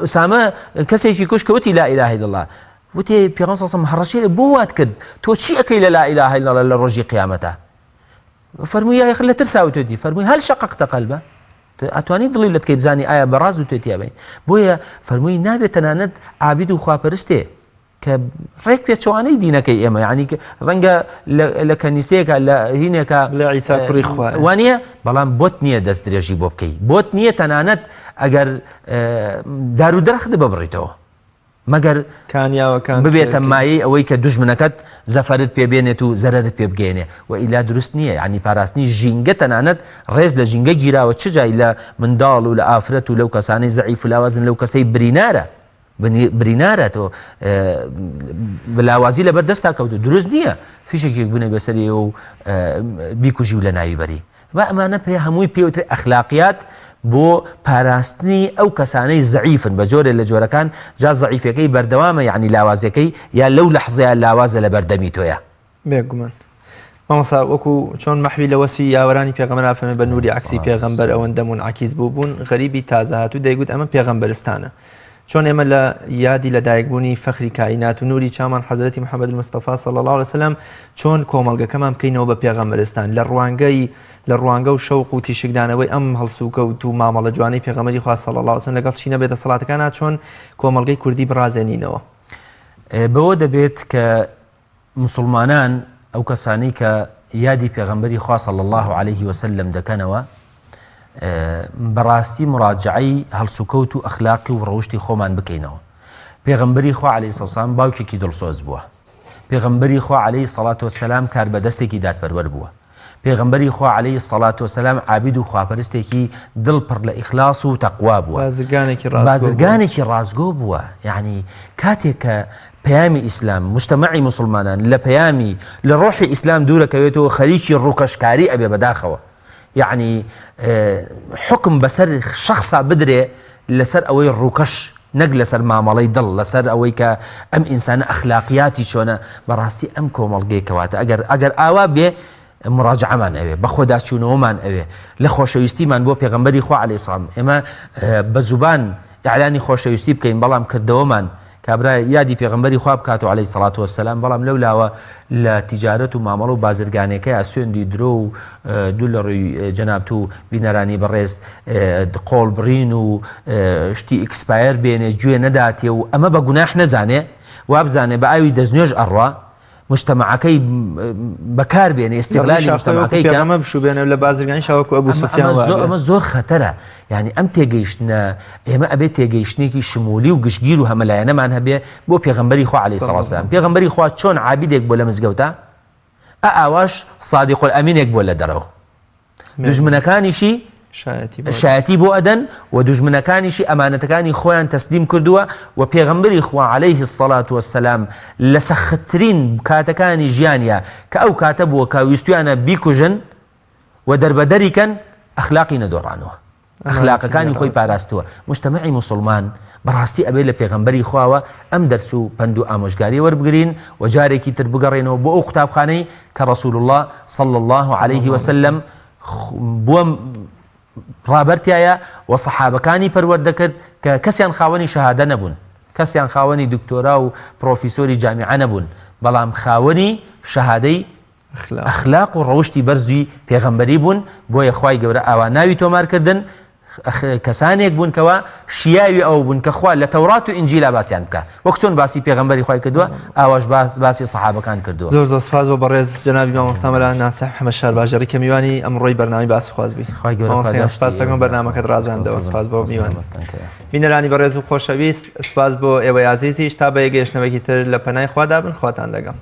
ئوسامە کەسێکی کوش کەوتی لا ئیلاهە ئیلا الله، وتی پێغەمبەر صلی الله علیه و سلم هەڕەشێ بۆ وات کرد تۆ چی ئەەکەی لە لا ئیلاهە ئیلا الله لە ڕۆژی قیامەتە؟ فەرمووی یا لە ترسا و توێتی، فەرمووی هەل شەقەقتە قەلبە، ئەتوانی دڵی لە تکەی بزانی ئایا بەڕاست و توێتیە بین. بۆیە فەرمووی نابێت تەنانەت عابید و خواپەرستێ کە ڕێک پێچەوانەی دینەکەی ئێمە، یعنی ڕەنگە لە کەنیسەیەکە لە هینێکە لە عیسا کوڕی خوا وانە، بەڵام بۆت نییە دەست درێژی بۆ بکەی، بۆت نییە تەنانەت ئەگەر دار و دەرەخت ببڕیتەوە، مەگەر کانیاوەکان ببێتە مایەی ئەوەی کە دوژمنەکەت زەفەرت پێبێنێت و زەرەرت پێ بگەێنێ و ئیلا دروست نییە. یعنی پاراستنی ژینگە تەنانەت ڕێز لە ژینگە گیراوە چ جای لە منداڵ و لە ئافرەت و لەو کەسانەی زەعیف و لاوازن لەو کەسەی برینارە تۆ بلاوازی لەبەر دەستا کەوتو دروست نییە فیشێکی بنێ بەسەری و بیکوژی و لە ناوی بەری. با ئەمانە پێ هەمووی پێوترێ ئەخلاقیات بۆ پاراستنی ئەو کەسانەی زەعیفن بە جۆرێ لە جۆرەکان، جا زەعیفەکەی بەردەوامە، یعنی لاوازەکەی یا لەو لەحزەیە لاوازە لە بەردەمی تۆیە. بێگومان مامۆستا وەکو چۆن مەحوی لە وەسفی یاوەرانی پێغەمبەر ئافەرمێ بە نووری عەکسی پێغەمبەر ئەوەندە مونعەکیس بوون غەریبی تازە هاتوو دەیگوت ئەمە پێغەمبەرستانە. چۆن ئێمە لە یادی لە دایکبوونی فەخری کائینات و نووری چامان حەزرەتی محەممەد المستەفا صلی الله علیه وسلم چۆن کۆمەڵگەکەمان بکەینەوە بە پێغەمبەرستان لە ڕوانگە و شەوق و تیشکدانەوەی ئەم هەڵسوکەوت و مامەڵە جوانەی پێغەمبەری خوا صلی الله علیه وسلم لەگەڵ چینە بێدەسەڵاتەکانە چۆن کۆمەڵگەی کوردی بڕازێنینەوە. بەوە دەبێت کە مسلمانان ئەو کەسانی کە یادی پێغەمبەری خوا صلی الله علیه وسلم دەکەنەوە بەڕاستی مراجعەی هەڵسوکەوت و ئەخلاقی و ڕەوشتی خۆمان بکەینەوە. پێغەمبەری خوا عەلەیهی سەڵام باوکێکی دڵسۆز بووە، پێغەمبەری خوا عەلەیهی سەڵات وەسەلام کار بەدەستێکی دادپەروەر بووە، پێغەمبەری خوا عەلەیهی السەڵات وەسەلام عابید و خواپەرستێکی دڵپڕ لە ئیخلاس و تەقوا بووە، بازرگانێکی ڕازگۆ بووە. یعنی کاتێک کە پەیامی ئیسلام مجتەمەعی مسلمانان لە پەیامی لە ڕۆحی ئیسلام دوورەکەوێتەوە خەریکی ڕووکەشکاری ئەبێ بەداخەوە. یعنی حکم بەسەر شخصا بدرێ لەسەر ئەوەی ڕووکەش نەک لەسەر مامەڵەی دڵ، لەسەر ئەوەی کە ئەم ئینسانە ئەخلاقیاتی چۆنە. بەڕاستی ئەم کۆمەڵگەیەکەواتە ئەگەر ئاوا بێ مراجعەمان ئەوێ، بە خۆداچوونەوەمان ئەوێ، لە خۆشەویستیمان بۆ پێغەمبەری خوا عەلەیهی السەلام. ئێمە بە زوبان ئیعلانی خۆشەویستی بکەین، بەڵام کردەوەمان کابرا یادی پێغەمبەری خوا بکاتەوە عەلەیهی السەڵات وەسەلام. بەڵام لەولاوە لە تیجارەت و مامەڵە و بازرگانیەکەی سوێندی درۆ و دوو لە ڕووی جەنابەت و بینەرانی بەڕێز قۆڵ بڕین و شتی ئیکسپایر بێنێ گوێ نەداتێ و ئەمە بە گوناح نەزانێ، وا بزانێ بە ئاوی دەستنوێژ ئەڕوا مجتەمەعەکەی بەکار بێنێ، ئیستیغلالی مجتەمەعەکەی ئەمە بشوبێنێ لە بازرگانی شاوەکو ئەبوو سوفیان. ئەمە زۆر خەتەرە. یعنی ئەم تێگەیشتنە ئێمە ئەبێت تێگەیشتنێکی شمولی و گشتگیر و هەمەلایەنەمان هەبێ بۆ پێغەمبەری خوا عەلەیهی السەڵات وەسەلام. پێغەمبەری خوا چۆن عابیدێک بۆ لە مزگەوتە، ئاواش صادق الئەمینێک بۆ لە دەرەوە، دوژمنەکانیشی شایەتی بۆ ئەدەن و دوژمنەکانیشی ئەمانەتەکانی خۆیان تەسلیم کردووە و پێغەمبەری خوا عەلەیهی السەڵات وەسەلام لە سەختترین کاتەکانی ژیانیا کە ئەو کاتە بووە کە ویستویانە بیکوژن و دەربەدەریکەن ئەخلاقی نەدۆڕانەوە، ئەخلاقەکانی خۆی پاراستووە. مجتەمەعی مسلمان بەڕاستی ئەبێ لە پێغەمبەری خواوە ئەم دەرس و پند و ئامۆژگاری وەربگرین و جارێکی تر بگەڕێنەوە بۆ ئەو قوتابخانەی کە ڕەسوول الله صلی الله عەلەیه وسلم بووە ڕابەرتایە و سەحابەکانی پەروەردەکرد کە کەسیان خاوەنی شەهادە نەبوون، کەسیان خاوەنی دکتۆرا و پرۆفیسۆری جامیعە نەبوون، بەڵام خاوەنی شەهادەی ئەخلاق و ڕەوشتی بەرزوی پێغەمبەری بوون. بۆیە خوای گەورە ئاوا ناوی تۆمارکردن کەسانێک بوون کەوا شیاوی ئەو بوون کە خوا لە تەورات و ئینجیلا باسییان بکە، وەک چۆن باسی پێغەمبەری خوای کردووە ئاواش باسی سەحابەکان کردووە. زۆر زۆر سپاس بۆ بەڕێز جەنابی مامۆستا مەلا ناسیح محەممەد شار باژەڕی کە میوانی ئەمڕۆی بەرنامەی باسی خوازبی. سپاس دەکەم بەرنامەکەت ڕازاندەوە. سپاس بۆ میوان بینەرانی بەڕێز و خۆشەویست، سپاس بۆ ئێوەی عەزیزیش. تا بە یەکگەشتنەوەیەکی تر لە پەنای خوا دابن، خواتان لەگەڵ.